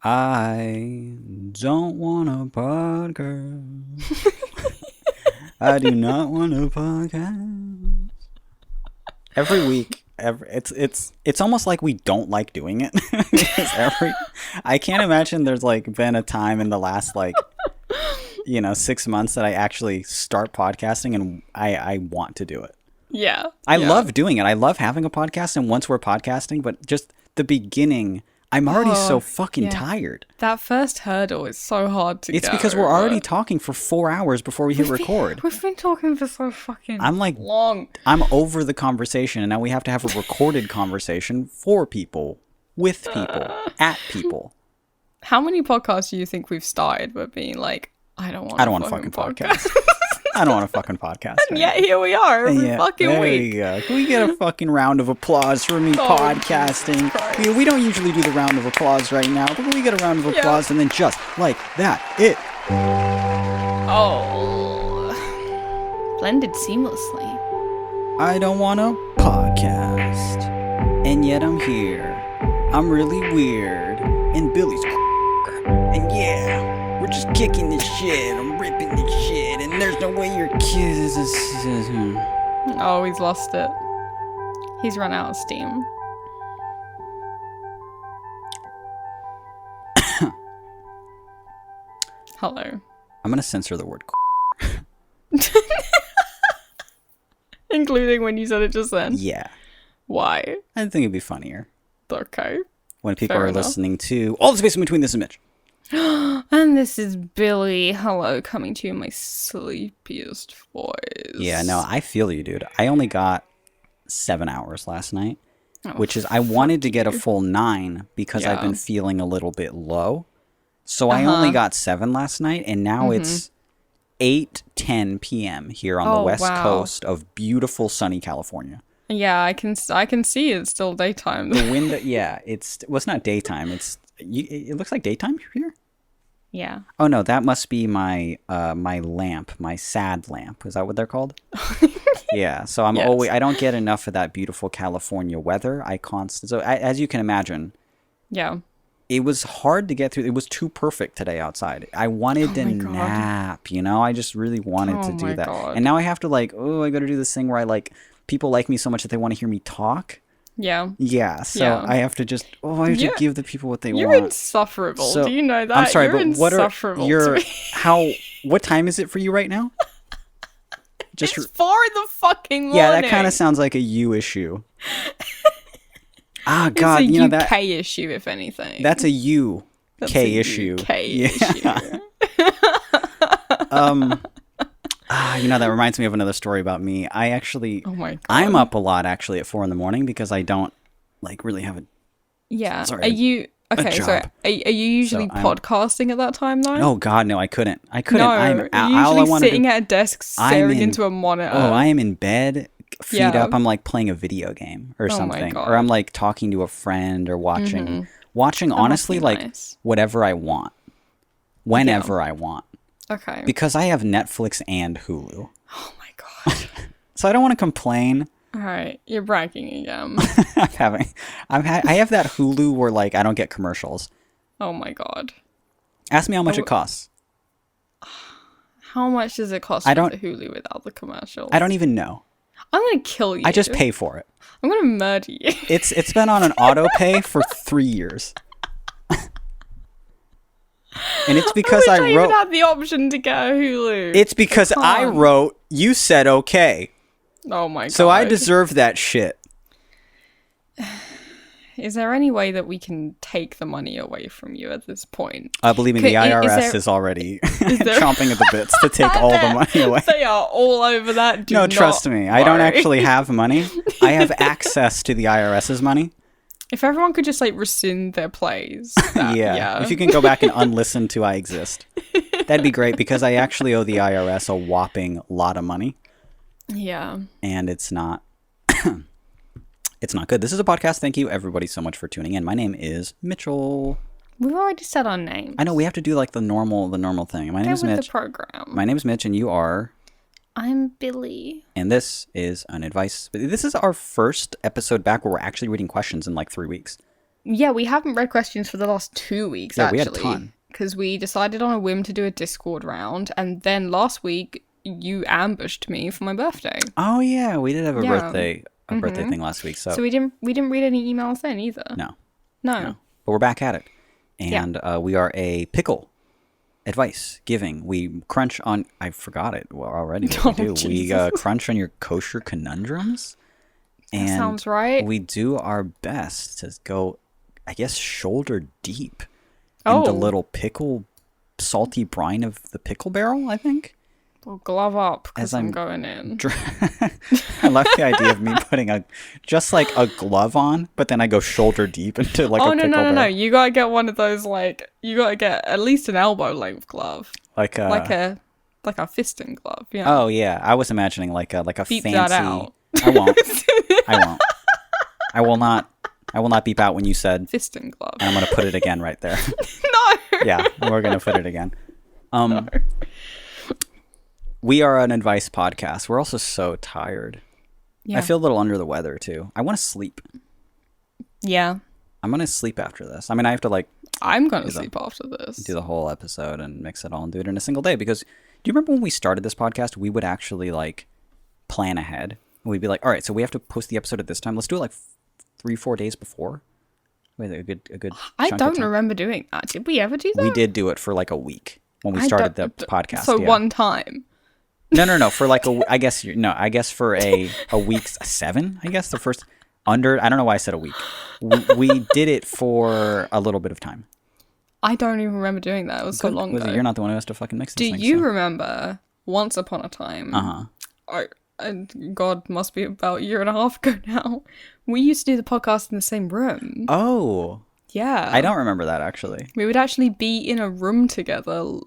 I don't want a podcast. I do not want a podcast. Every week, it's almost like we don't like doing it. I can't imagine there's like been a time in the last 6 months that I actually start podcasting and I want to do it. Yeah. I love doing it. I love having a podcast, and once we're podcasting, but just the beginning, I'm already so fucking tired. That first hurdle is so hard to It's because we're already talking for 4 hours before we hit record. We've been talking for so fucking long. I'm over the conversation, and now we have to have a recorded conversation for people, with people, at people. How many podcasts do you think we've started with being like, I don't want a fucking podcast. I don't want a fucking podcast. And yet here we are every fucking there week. You go. Can we get a fucking round of applause for me podcasting? We don't usually do the round of applause right now, but we get a round of applause and then just like that, blended seamlessly. I don't want a podcast, and yet I'm here. I'm really weird, and Billy's and we're just kicking this shit. I'm ripping this shit, and there's no way your kids. Oh, he's lost it. He's run out of steam. Hello. I'm gonna censor the word. Including when you said it just then. Yeah. Why? I think it'd be funnier. Okay. When people are listening to all the space in between this and Mitch. And this is Billy. Hello, coming to you in my sleepiest voice. Yeah, no, I feel you, dude. I only got 7 hours last night, which is, I wanted to get a full 9 because I've been feeling a little bit low. So I only got 7 last night, and now it's 8:10 p.m. here on the west coast of beautiful sunny California. Yeah, I can see it's still daytime. The window, it's not daytime. It looks like daytime here. Yeah. Oh no, that must be my my lamp, my sad lamp. Is that what they're called? Yeah. So I don't get enough of that beautiful California weather. As you can imagine. Yeah. It was hard to get through. It was too perfect today outside. I wanted to nap, I just really wanted to do that. God. And now I have to I got to do this thing where people like me so much that they want to hear me talk. Yeah. Yeah. So I have to just, I have to give the people what they want. You're insufferable. Do you know that? I'm sorry, you're insufferable. What time is it for you right now? It's 4 a.m. Yeah, that kind of sounds like a you issue. Ah, God, it's a that UK issue, if anything. That's a UK issue. UK issue. That reminds me of another story about me. I actually, oh my God. I'm up a lot actually at 4 a.m. because I don't really have a. Yeah. Sorry, are you okay? Sorry. Are you usually podcasting at that time though? Oh God, no! I couldn't. No, I'm usually sitting at a desk staring into a monitor. Oh, I am in bed. Feet up, I'm playing a video game or something, or I'm talking to a friend or watching honestly whatever I want, whenever I want. Okay. Because I have Netflix and Hulu. Oh my God. So I don't want to complain. All right, you're bragging again. I have that Hulu where I don't get commercials. Oh my God. Ask me how much it costs. How much does it cost for the Hulu without the commercials? I don't even know. I'm going to kill you. I just pay for it. I'm going to murder you. It's been on an auto pay for 3 years. And it's because I even had the option to get a Hulu. It's because I wrote, you said okay. Oh my God. So I deserve that shit. Is there any way that we can take the money away from you at this point? Believe me, the IRS is already chomping at the bits to take all the money away. They are all over that. Trust me. I don't actually have money. I have access to the IRS's money. If everyone could just rescind their plays. Yeah. If you can go back and unlisten to I Exist. That'd be great because I actually owe the IRS a whopping lot of money. Yeah. And it's not it's not good. This is a podcast. Thank you everybody so much for tuning in. My name is Mitchell. We've already said our names. I know, we have to do the normal thing. My name is Mitch. The program. My name is Mitch and you are? I'm Billy. And this is an advice. This is our first episode back where we're actually reading questions in 3 weeks. Yeah, we haven't read questions for the last 2 weeks, Yeah, actually. we had a ton. Because we decided on a whim to do a Discord round, and then last week, you ambushed me for my birthday. Oh, yeah, we did have a Yeah. birthday thing last week, so So we didn't read any emails then either. no. No. But we're back at it. And we are a pickle advice giving. We crunch on, I forgot it already what we do. Jesus. We crunch on your kosher conundrums. And That sounds right. we do our best to go, I guess, shoulder deep Oh. in the little pickle, salty brine of the pickle barrel, I think. Well, glove up, because As I'm I'm going in. I love the idea of me putting just like a glove on, but then I go shoulder deep into like a pickle barrel. No. You gotta get one of those, like, you gotta get at least an elbow length glove. Like a fisting glove, yeah. Oh yeah, I was imagining like a Beep fancy. that out. I won't. I won't. I will not. I will not beep out when you said Fisting glove. And I'm gonna put it again right there. No! Yeah, we're gonna put it again. We are an advice podcast. We're also so tired. Yeah. I feel a little under the weather too. I want to sleep. Yeah. I'm gonna sleep after this. I mean, I have to like I'm gonna sleep after this. do the whole episode and mix it all and do it in a single day. Because do you remember when we started this podcast? We would actually like plan ahead. We'd be like, all right, so we have to post the episode at this time. Let's do it like 3-4 days before. Wait, a good. I chunk of don't time. remember doing that. Did we ever do that? We did do it for like a week when we started the podcast. So yeah. one time. No. For like I guess for a week 7. I guess the first under. I don't know why I said a week. We did it for a little bit of time. I don't even remember doing that. It was so long ago. You're not the one who has to fucking mix this Do thing, you so. remember once upon a time? And God, must be about a year and a half ago now. We used to do the podcast in the same room. Oh. Yeah. I don't remember that actually. We would actually be in a room together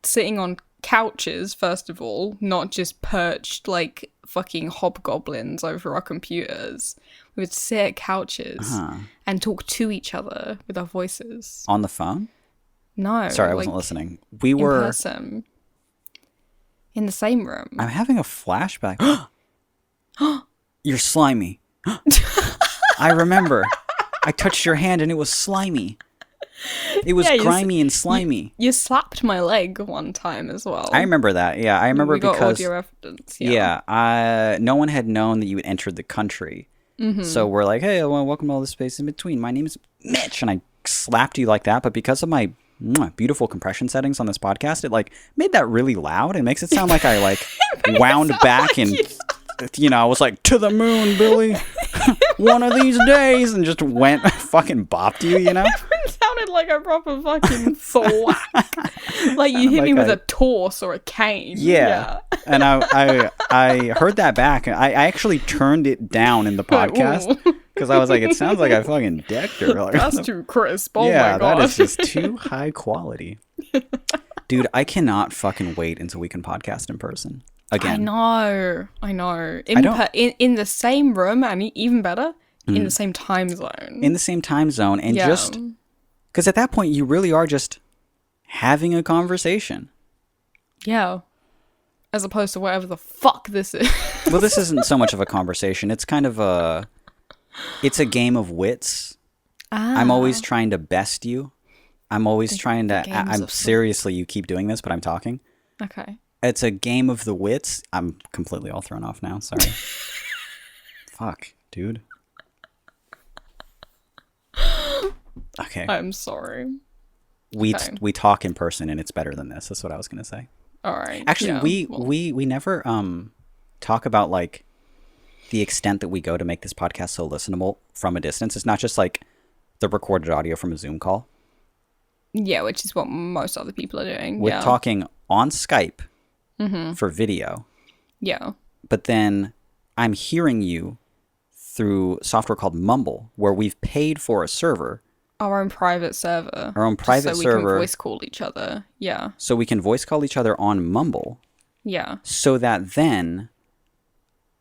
sitting on couches, first of all, not just perched like fucking hobgoblins over our computers. We would sit at couches and talk to each other with our voices. On the phone? No. Sorry, I wasn't listening. We were in person. In the same room. I'm having a flashback. You're slimy. I remember. I touched your hand and it was slimy. It was grimy and slimy. You slapped my leg one time as well. I remember that. Yeah, I remember we got because audio evidence. yeah, no one had known that you had entered the country. So we're like, hey, well, welcome to all this space in between. My name is Mitch, and I slapped you like that. But because of my beautiful compression settings on this podcast, it like made that really loud. It makes it sound like I like wound back and I was like, to the moon, Billy. One of these days, and just went fucking bopped you, It sounded like a proper fucking thwack. Like you hit me with a torse or a cane. Yeah. And I heard that back. I actually turned it down in the podcast because I was like, it sounds like I fucking decked her. Like, that's too crisp. Oh yeah, my god. that is just too high quality. Dude, I cannot fucking wait until we can podcast in person. Again. I know. In the same room, and even better, in the same time zone. In the same time zone, and just because at that point you really are just having a conversation. Yeah. As opposed to whatever the fuck this is. Well, this isn't so much of a conversation. It's kind of it's a game of wits. I'm always trying to best you. I'm always trying to. I'm seriously. You keep doing this, but I'm talking. Okay. It's a game of the wits. I'm completely all thrown off now. Sorry. Fuck, dude. Okay. I'm sorry. We talk in person, and it's better than this. That's what I was gonna say. All right. Actually, we never talk about like the extent that we go to make this podcast so listenable from a distance. It's not just like the recorded audio from a Zoom call. Yeah, which is what most other people are doing. We're talking on Skype for video. Yeah. But then I'm hearing you through software called Mumble, where we've paid for a server. Our own private server. Our own private server. So we can voice call each other. Yeah. So we can voice call each other on Mumble. Yeah. So that then...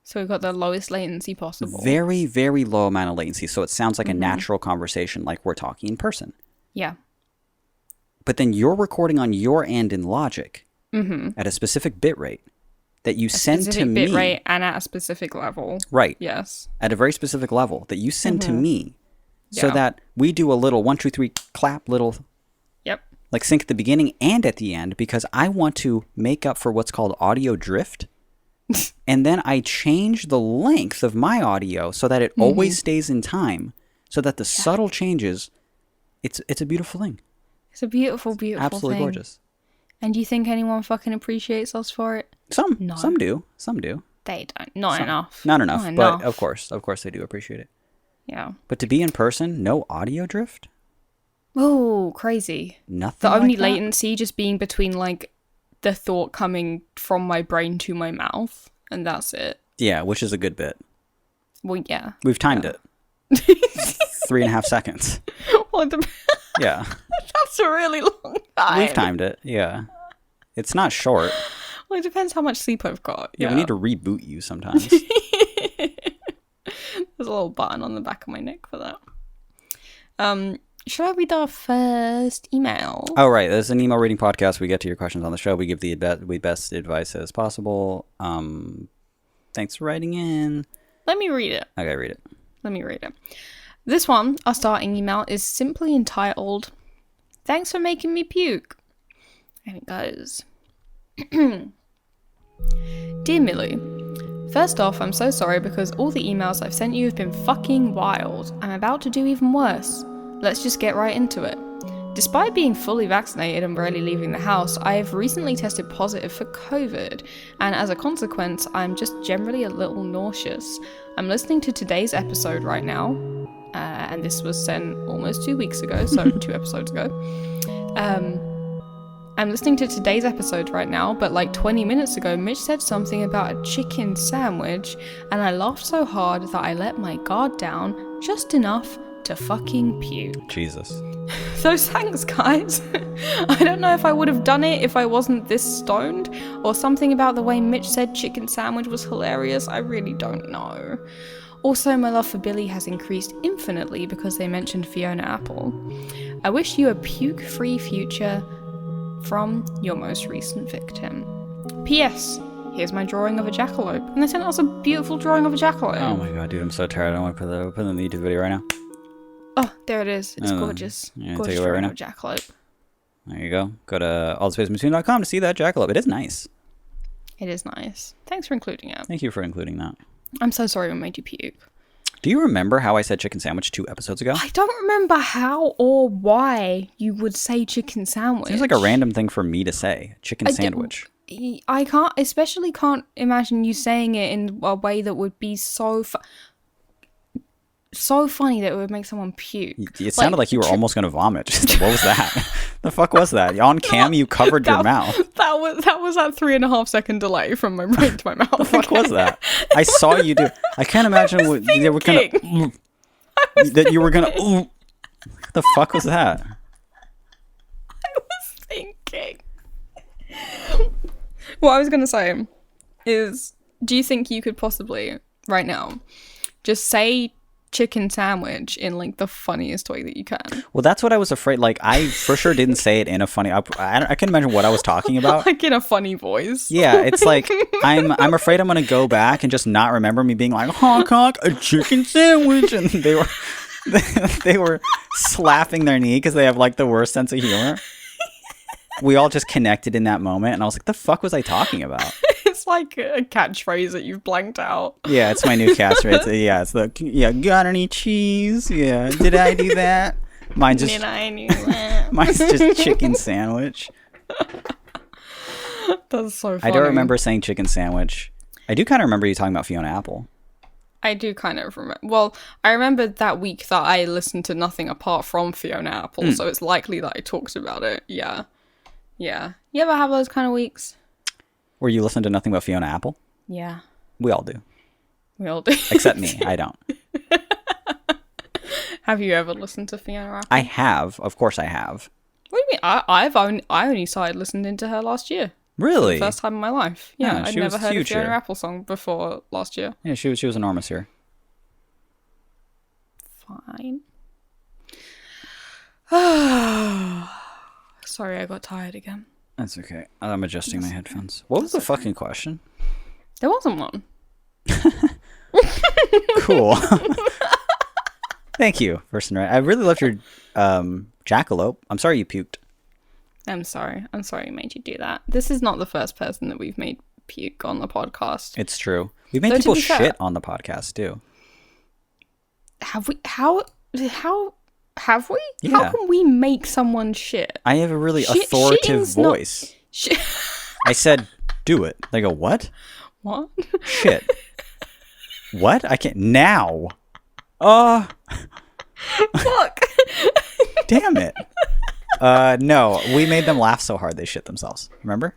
So we've got the lowest latency possible. Very, very low amount of latency. So it sounds like a natural conversation, like we're talking in person. Yeah. But then you're recording on your end in Logic at a specific bit rate that you send to me. Bit rate and at a specific level. Right. Yes. At a very specific level that you send to me so that we do a little 1, 2, 3 clap, little like sync at the beginning and at the end, because I want to make up for what's called audio drift. And then I change the length of my audio so that it always stays in time, so that the subtle changes, it's a beautiful thing. It's a beautiful, beautiful Absolutely thing. gorgeous. And do you think anyone fucking appreciates us for it? Some do. They don't. Not enough. Not enough, but of course they do appreciate it. Yeah. But to be in person, no audio drift? Oh, crazy. Nothing. The only like latency just being between like the thought coming from my brain to my mouth, and that's it. Yeah, which is a good bit. Well, yeah. We've timed it. 3.5 seconds. Well, Yeah. that's a really long time. We've timed it, yeah. It's not short. Well, it depends how much sleep I've got. Yeah, we need to reboot you sometimes. There's a little button on the back of my neck for that. Should I read our first email? Oh, right. There's an email reading podcast. We get to your questions on the show. We give the best advice as possible. Thanks for writing in. Let me read it. Okay, read it. Let me read it. This one, our starting email, is simply entitled, "Thanks for making me puke." And it goes, "Dear Millie, first off, I'm so sorry because all the emails I've sent you have been fucking wild. I'm about to do even worse. Let's just get right into it. Despite being fully vaccinated and rarely leaving the house, I have recently tested positive for COVID, and as a consequence, I'm just generally a little nauseous. I'm listening to today's episode right now, and this was sent almost 2 weeks ago, so 2 episodes ago. I'm listening to today's episode right now, but like 20 minutes ago, Mitch said something about a chicken sandwich, and I laughed so hard that I let my guard down just enough to fucking puke. Jesus. So thanks, guys. I don't know if I would have done it if I wasn't this stoned, or something about the way Mitch said chicken sandwich was hilarious. I really don't know. Also, my love for Billy has increased infinitely because they mentioned Fiona Apple. I wish you a puke-free future from your most recent victim. P.S. Here's my drawing of a jackalope. And they sent us a beautiful drawing of a jackalope. Oh my god, dude, I'm so tired. I don't want to put it in the YouTube video right now. Oh, there it is. It's gorgeous. Yeah, gorgeous take it away right drawing now. of a jackalope. There you go. Go to allthespaceinbetween.com to see that jackalope. It is nice. It is nice. Thanks for including it. Thank you for including that. I'm so sorry we made you puke. Do you remember how I said chicken sandwich 2 episodes ago? I don't remember how or why you would say chicken sandwich. Seems like a random thing for me to say. Chicken sandwich. I can't imagine you saying it in a way that would be so funny that it would make someone puke. It sounded like you were almost going to vomit. Just, what was that? The fuck was that? On cam, you covered your mouth. That was that 3.5 second delay from my brain to my mouth. The fuck was that? I saw you do. I can't imagine what they were gonna. That you were gonna. What the fuck was that? I was thinking. What I was gonna say is, do you think you could possibly right now just say chicken sandwich in like the funniest way that you can? Well, that's what I was afraid. Like, I for sure didn't say it in a funny. I can imagine what I was talking about. Like in a funny voice. Yeah, it's like I'm afraid I'm gonna go back and just not remember me being like honk honk a chicken sandwich, and they were slapping their knee because they have like the worst sense of humor. We all just connected in that moment, and I was like, the fuck was I talking about? It's like a catchphrase that you've blanked out. Yeah, it's my new catchphrase. Got any cheese? Yeah, did I do that? Mine's just, Did I do that? mine's just chicken sandwich. That's so funny. I don't remember saying chicken sandwich. I do kind of remember you talking about Fiona Apple. I do kind of remember. Well, I remember that week that I listened to nothing apart from Fiona Apple, so it's likely that I talked about it. Yeah. Yeah. You ever have those kind of weeks? Where you listen to nothing but Fiona Apple? Yeah. We all do. We all do. Except me. I don't. Have you ever listened to Fiona Apple? I have. Of course I have. What do you mean? I only started listening to her last year. Really? First time in my life. Yeah, Yeah, I'd she never was heard a huge Fiona here. Apple song before last year. Yeah, she was enormous here. Fine. Sorry, I got tired again. That's okay. I'm adjusting my headphones. What was the fucking question? There wasn't one. Cool. Thank you, person. Right. I really loved your jackalope. I'm sorry you puked. I'm sorry. I'm sorry I made you do that. This is not the first person that we've made puke on the podcast. It's true. We've made Though, people to be shit fair, on the podcast too. have we? How have we? Yeah. How can we make someone shit? I have a really authoritative shitting's not- voice. I said, "Do it." They go, "What? What? Shit? What? I can't now." Fuck. Damn it. No, we made them laugh so hard they shit themselves. Remember?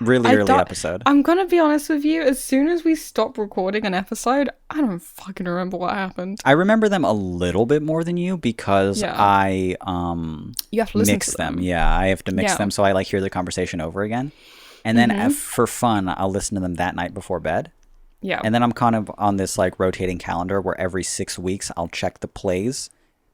Really early episode. I'm gonna be honest with you. As soon as we stopped recording an episode, I don't fucking remember what happened. I remember them a little bit more than you because Yeah. I You have to listen mix to them. Yeah, I have to mix Yeah. them so I like hear the conversation over again. And then for fun, I'll listen to them that night before bed. Yeah. And then I'm kind of on this like rotating calendar where every 6 weeks I'll check the plays,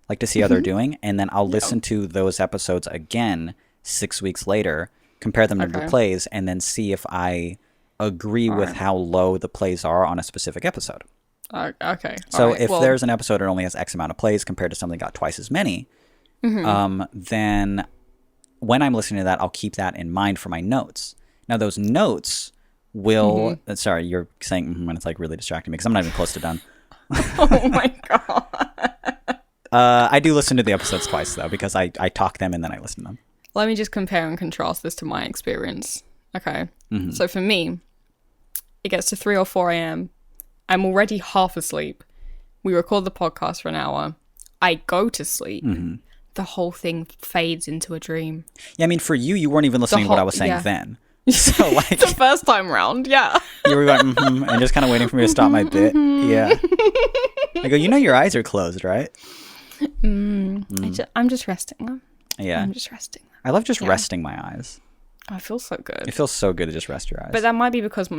like to see how they're doing, and then I'll listen to those episodes again 6 weeks later, compare them to the plays, and then see if I agree with how low the plays are on a specific episode. Okay. So Alright, if well, there's an episode that only has X amount of plays compared to something that got twice as many, then when I'm listening to that, I'll keep that in mind for my notes. Now those notes will sorry, you're saying when it's like really distracting me because I'm not even close to done. oh my god. I do listen to the episodes twice though because I talk them and then I listen to them. Let me just compare and contrast this to my experience. Okay. So for me, it gets to 3 or 4 a.m. I'm already half asleep. We record the podcast for an hour. I go to sleep. The whole thing fades into a dream. Yeah, I mean for you weren't even listening to what I was saying then. So like The first time round, yeah. you were going and just kind of waiting for me to stop my bit. Yeah. I go, your eyes are closed, right? I'm just resting them. Yeah. I'm just resting them. I love just resting my eyes. I feel so good. It feels so good to just rest your eyes. But that might be because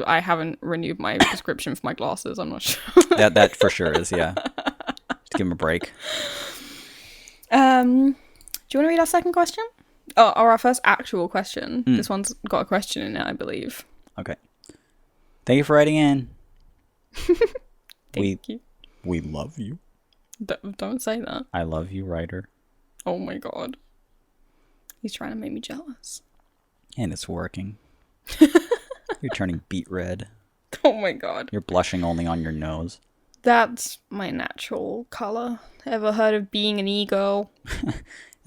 I haven't renewed my prescription for my glasses. I'm not sure. that for sure is, yeah. Just give him a break. Do you want to read our second question? Oh, or our first actual question. This one's got a question in it, I believe. Okay. Thank you for writing in. Thank you. We love you. Don't say that. I love you, writer. Oh my god. He's trying to make me jealous. And it's working. You're turning beet red. Oh my god. You're blushing only on your nose. That's my natural color. Ever heard of being an e-girl?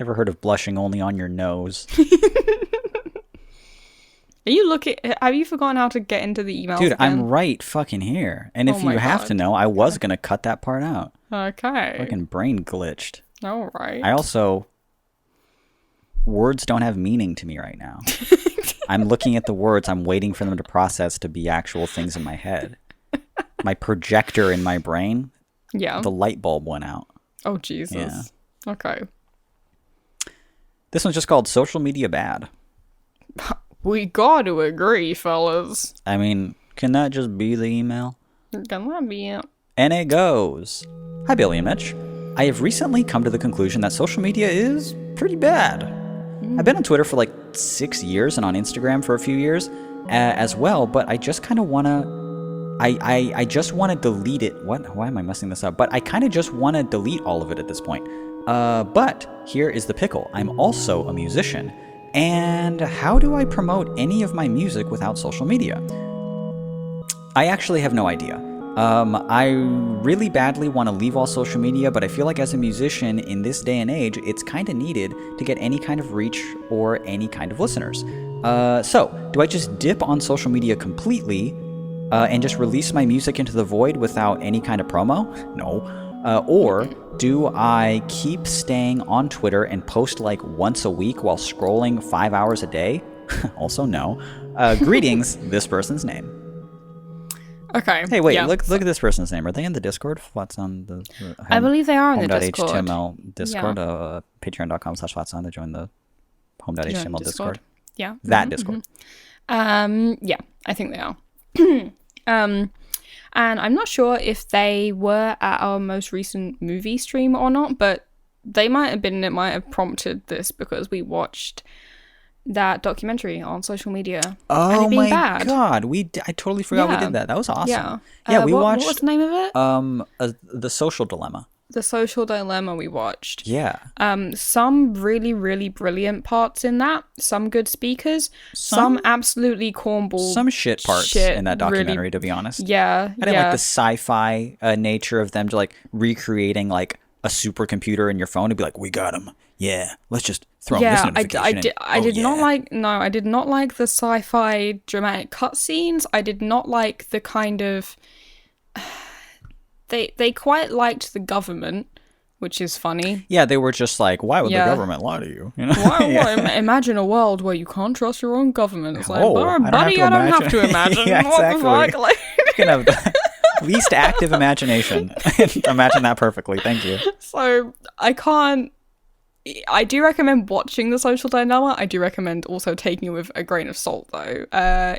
Ever heard of blushing only on your nose? Have you forgotten how to get into the emails Dude, again? I'm right fucking here. And if you have to know, I was going to cut that part out. Okay. Fucking brain glitched. All right. I also... Words don't have meaning to me right now. I'm looking at the words. I'm waiting for them to process to be actual things in my head. My projector in my brain, the light bulb went out. Oh, Jesus. Yeah. Okay. This one's just called Social Media Bad. We got to agree, fellas. I mean, can that just be the email? Can that be it? And it goes, Hi, Billy and Mitch. I have recently come to the conclusion that social media is pretty bad. I've been on Twitter for like 6 years and on Instagram for a few years as well, but I just kind of want to... I just want to delete it. What? Why am I messing this up? But I kind of just want to delete all of it at this point. But here is the pickle. I'm also a musician. And how do I promote any of my music without social media? I actually have no idea. I really badly want to leave all social media, but I feel like as a musician in this day and age, it's kind of needed to get any kind of reach or any kind of listeners. So, do I just dip on social media completely and just release my music into the void without any kind of promo? No. Or do I keep staying on Twitter and post like once a week while scrolling 5 hours a day? Also no. Greetings, this person's name. Okay. Hey, wait, look at this person's name. Are they in the Discord? What's on the I believe they are in the Discord. Home.html Discord, patreon.com/Watson to join the home.html Discord. Yeah. That Discord. Yeah, I think they are. And I'm not sure if they were at our most recent movie stream or not, but they might have been. It might have prompted this because we watched that documentary on social media. And Oh it being my bad. god, I totally forgot we Yeah. did that. That was awesome. Yeah. Yeah, we what was watched the name of it? The Social Dilemma. The Social Dilemma we watched. Yeah. Some really, really brilliant parts in that. Some good speakers. Some absolutely cornball. Some shit parts in that documentary, to be honest. Yeah. I didn't like the sci-fi nature of them, to like recreating like a supercomputer in your phone to be like, we got him. Yeah, let's just throw him this notification in. I did not like the sci-fi dramatic cutscenes. I did not like the kind of they quite liked the government, which is funny. Yeah, they were just like, why would the government lie to you? You know? Imagine a world where you can't trust your own government. It's like, buddy, I don't have to imagine. Yeah, exactly. What the fuck? Like, you can have the least active imagination. Imagine that perfectly. Thank you. So I do recommend watching The Social Dilemma. I do recommend also taking it with a grain of salt, though.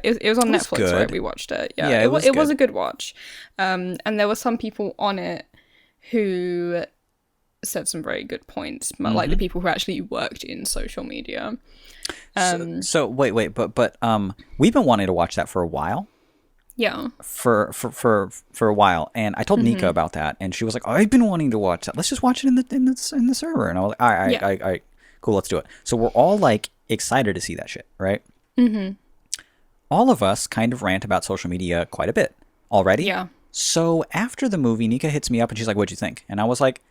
It was on Netflix, good. right? We watched it. Yeah, it was a good watch. And there were some people on it who said some very good points, like the people who actually worked in social media. So wait, but we've been wanting to watch that for a while. Yeah. For a while, and I told Nika about that, and she was like, "Oh, I've been wanting to watch that. Let's just watch it in the server." And I was like, "All right, cool, let's do it." So we're all like excited to see that shit, right? Mm-hmm. All of us kind of rant about social media quite a bit already. Yeah. So after the movie, Nika hits me up and she's like, "What'd you think?" And I was like,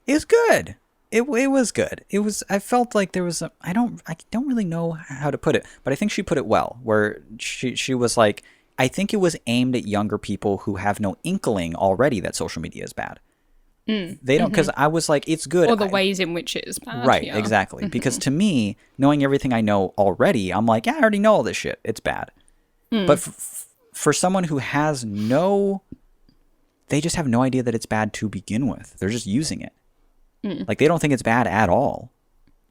"It was good. It was good. It was. I felt like there was a. I don't really know how to put it, but I think she put it well. Where she was like, I think it was aimed at younger people who have no inkling already that social media is bad. They don't, because I was like, it's good. Or the ways in which it is bad. Right, exactly. Because to me, knowing everything I know already, I'm like, yeah, I already know all this shit. It's bad. But for someone who has they just have no idea that it's bad to begin with. They're just using it. Like, they don't think it's bad at all.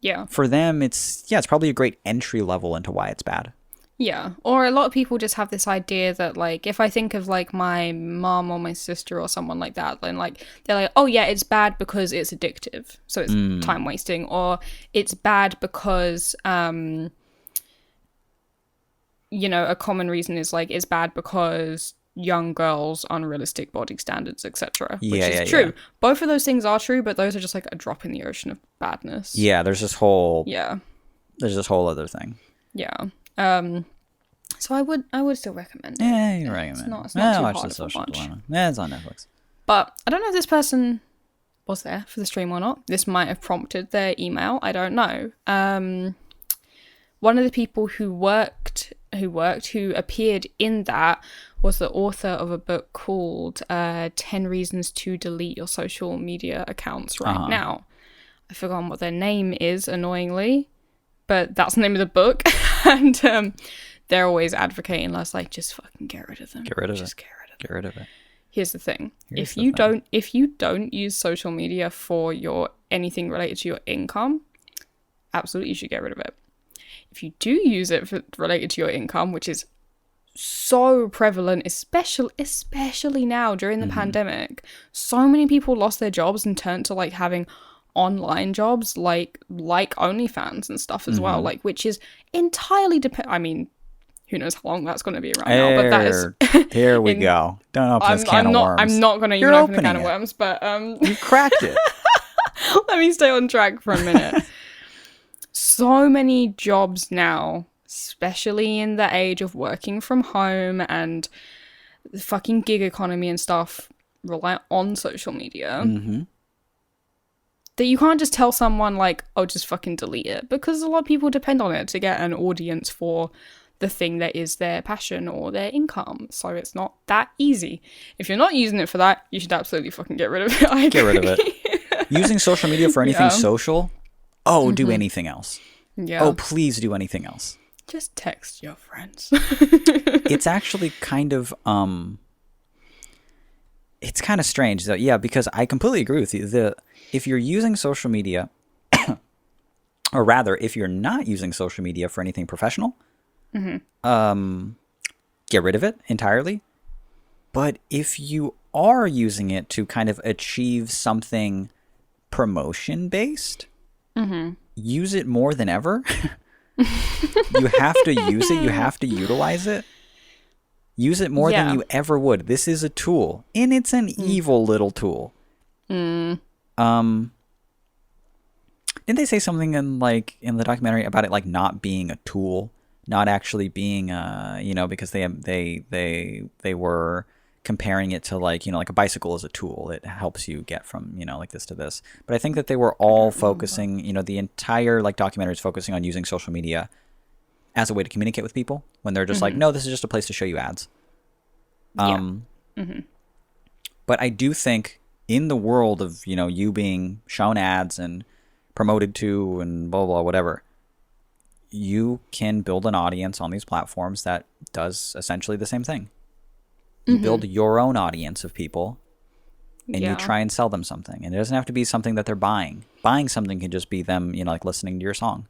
Yeah. For them, it's probably a great entry level into why it's bad. Yeah. Or a lot of people just have this idea that, like, if I think of, like, my mom or my sister or someone like that, then, like, they're like, oh, yeah, it's bad because it's addictive. So it's time wasting. Or it's bad because, you know, a common reason is, like, it's bad because young girls, unrealistic body standards, etc. Which is true. Yeah. Both of those things are true, but those are just, like, a drop in the ocean of badness. Yeah, there's this whole... Yeah. There's this whole other thing. Yeah. So I would still recommend it. Yeah, you recommend it. It's not too watch hard The to Social watch. Dilemma. Yeah, it's on Netflix. But I don't know if this person was there for the stream or not. This might have prompted their email. I don't know. One of the people who appeared in that was the author of a book called 10 Reasons to Delete Your Social Media Accounts Right Now. I've forgotten what their name is, annoyingly, but that's the name of the book. And they're always advocating less, like, just fucking get rid of them. Get rid of it. Just get rid of it. Get rid of it. Here's the thing. If you don't use social media for anything related to your income, absolutely you should get rid of it. If you do use it related to your income, which is so prevalent, especially now during the pandemic, so many people lost their jobs and turned to, like, having online jobs like OnlyFans and stuff as well, like, which is entirely I mean, who knows how long that's going to be around now, but that is here we go. Don't open this can of worms. I'm not going to even open the can of worms, but you cracked it. Let me stay on track for a minute. So many jobs now, especially in the age of working from home and the fucking gig economy and stuff, rely on social media. That you can't just tell someone, like, oh, just fucking delete it, because a lot of people depend on it to get an audience for the thing that is their passion or their income. So it's not that easy. If you're not using it for that, you should absolutely fucking get rid of it. Get rid of it. Using social media for anything social? Oh, do anything else. Yeah. Oh, please do anything else. Just text your friends. It's actually kind of it's kind of strange though. Yeah, because I completely agree with you. If you're using social media, or rather, if you're not using social media for anything professional, get rid of it entirely. But if you are using it to kind of achieve something promotion based, use it more than ever. You have to use it. You have to utilize it. Use it more than you ever would. This is a tool, and it's an evil little tool. Didn't they say something in the documentary about it like not being a tool, not actually being because they were comparing it to like a bicycle as a tool. It helps you get from like this to this. But I think that they were all focusing. The entire documentary is focusing on using social media as a way to communicate with people when they're just like, no, this is just a place to show you ads. But I do think in the world of, you being shown ads and promoted to and blah, blah, whatever, you can build an audience on these platforms that does essentially the same thing. You build your own audience of people and you try and sell them something. And it doesn't have to be something that they're buying. Buying something can just be them, listening to your song.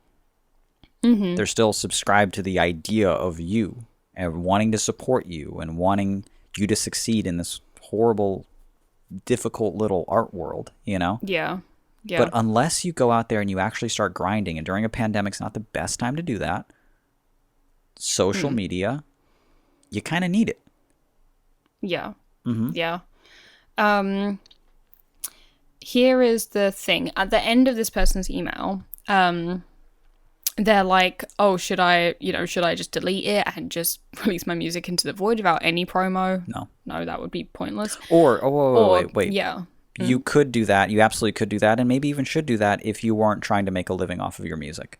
They're still subscribed to the idea of you and wanting to support you and wanting you to succeed in this horrible, difficult little art world, Yeah. Yeah. But unless you go out there and you actually start grinding, and during a pandemic's not the best time to do that, social media, you kind of need it. Yeah. Yeah. Here is the thing. At the end of this person's email, they're like, oh, should I just delete it and just release my music into the void without any promo? No, that would be pointless. Wait. Yeah. You could do that. You absolutely could do that, and maybe even should do that if you weren't trying to make a living off of your music.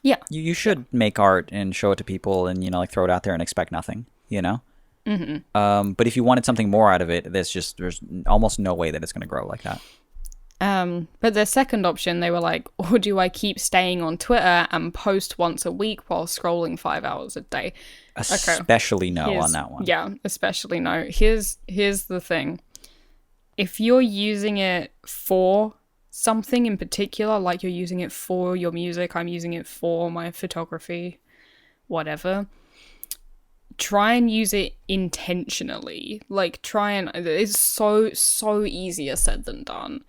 Yeah. You should make art and show it to people and, throw it out there and expect nothing, But if you wanted something more out of it, there's almost no way that it's going to grow like that. But the second option, they were like, or do I keep staying on Twitter and post once a week while scrolling 5 hours a day? Especially no on that one. Yeah, especially no. Here's the thing. If you're using it for something in particular, like you're using it for your music, I'm using it for my photography, whatever, try and use it intentionally. It's so easier said than done.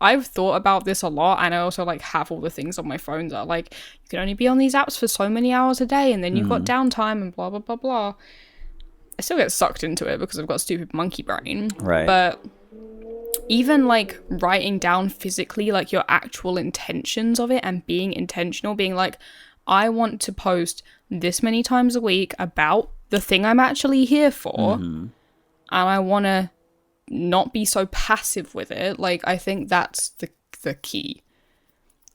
I've thought about this a lot, and I also have all the things on my phone that are you can only be on these apps for so many hours a day, and then you've got downtime and blah blah blah blah. I still get sucked into it because I've got stupid monkey brain. Right. But even writing down physically your actual intentions of it and being intentional, being I want to post this many times a week about the thing I'm actually here for, and I want to not be so passive with it. I think that's the key,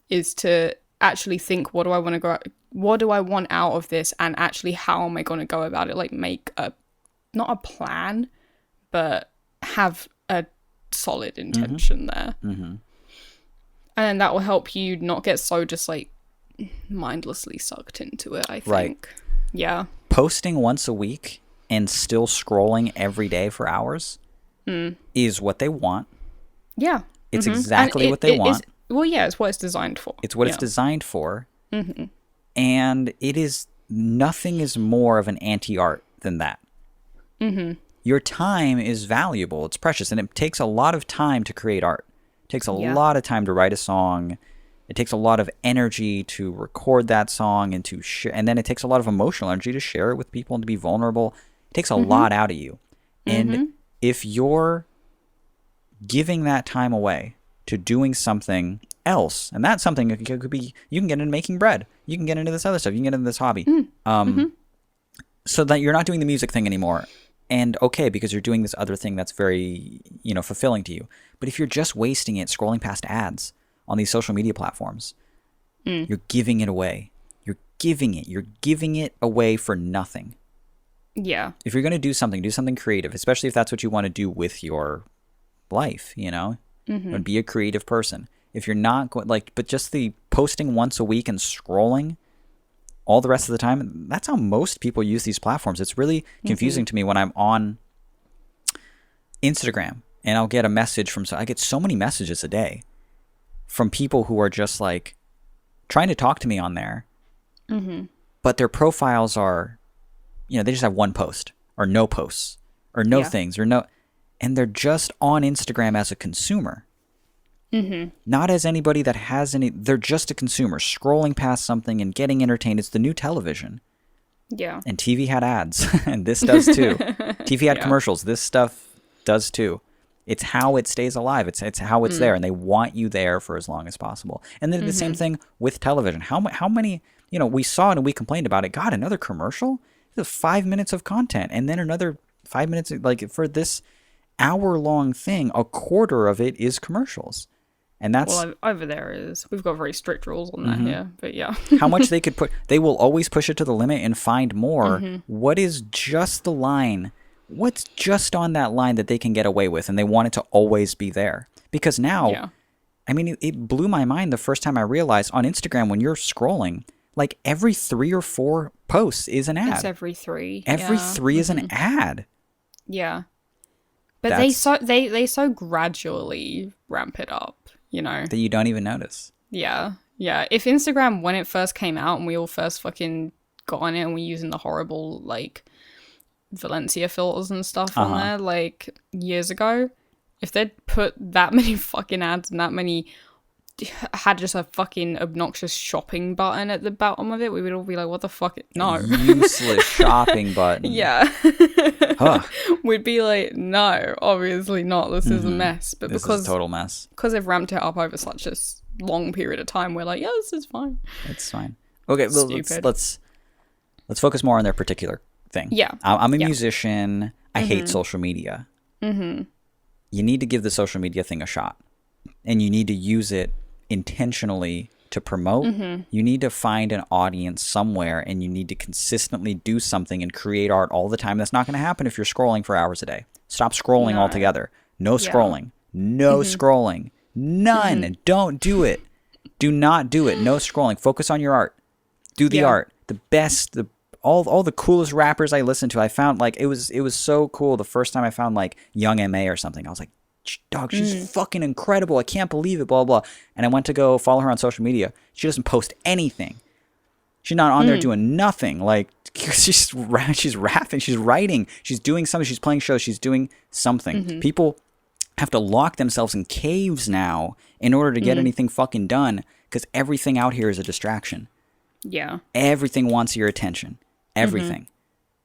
is to actually think, what do I want out of this, and actually how am I going to go about it? Make not a plan, but have a solid intention there. And that will help you not get so just mindlessly sucked into it, I think. Right. Yeah. Posting once a week and still scrolling every day for hours is what they want. Yeah. It's exactly what they want. It's what it's designed for. It's what it's designed for. And nothing is more of an anti-art than that. Your time is valuable. It's precious. And it takes a lot of time to create art. It takes a lot of time to write a song. It takes a lot of energy to record that song and to share. And then it takes a lot of emotional energy to share it with people and to be vulnerable. It takes a lot out of you. And if you're giving that time away to doing something else, and that something could be, you can get into making bread. You can get into this other stuff. You can get into this hobby. So that you're not doing the music thing anymore. And okay, because you're doing this other thing that's very, fulfilling to you. But if you're just wasting it scrolling past ads on these social media platforms, you're giving it away. You're giving it away for nothing. Yeah. If you're going to do something creative, especially if that's what you want to do with your life, and be a creative person. If you're not going, but just the posting once a week and scrolling all the rest of the time, that's how most people use these platforms. It's really confusing to me when I'm on Instagram and I'll get a message I get so many messages a day from people who are just trying to talk to me on there, but their profiles are, they just have one post or no posts or no things or no, and they're just on Instagram as a consumer. Not as anybody that has any. They're just a consumer scrolling past something and getting entertained. It's the new television. Yeah. And TV had ads, and this does too. TV had commercials. This stuff does too. It's how it stays alive. It's how it's there, and they want you there for as long as possible. And then the same thing with television. How many? We saw it and we complained about it. God, another commercial? 5 minutes of content, and then another 5 minutes. Like for this hour-long thing, a quarter of it is commercials. And that's over there is. We've got very strict rules on that here, but yeah. how much they could put. They will always push it to the limit and find more. What is just the line? What's just on that line that they can get away with? And they want it to always be there. Because now, I mean, it blew my mind the first time I realized on Instagram when you're scrolling, like every 3 or 4 posts is an ad. It's every 3. Every 3 is an ad. Yeah. But they so gradually ramp it up. That you don't even notice. Yeah. Yeah. If Instagram, when it first came out and we all first fucking got on it and we're using the horrible, like, Valencia filters and stuff on there, like, years ago, if they'd put that many fucking ads and that many had just a fucking obnoxious shopping button at the bottom of it, we would all be like, what the fuck? No. Useless shopping button. Yeah. We'd be like, no, obviously not. This is a mess. But this is a total mess. Because they've ramped it up over such a long period of time, we're like, yeah, this is fine. It's fine. Okay, well, let's focus more on their particular thing. Yeah. I'm a musician. I hate social media. You need to give the social media thing a shot. And you need to use it intentionally to promote. You need to find an audience somewhere, and you need to consistently do something and create art all the time. That's not going to happen if you're scrolling for hours a day. Stop scrolling altogether. No scrolling. No scrolling. None. Don't do it. Do not do it. No scrolling. Focus on your art. Do the art. The best, all the coolest rappers I listened to, I found, like, it was so cool the first time I found, like, Young M.A. or something. I was like, dog, she's fucking incredible. I can't believe it, blah, blah. And I went to go follow her on social media. She doesn't post anything. She's not on there doing nothing. Like, she's rapping, she's writing, she's doing something, she's playing shows, she's doing something. People have to lock themselves in caves now in order to get anything fucking done, because everything out here is a distraction. Yeah. Everything wants your attention. Everything.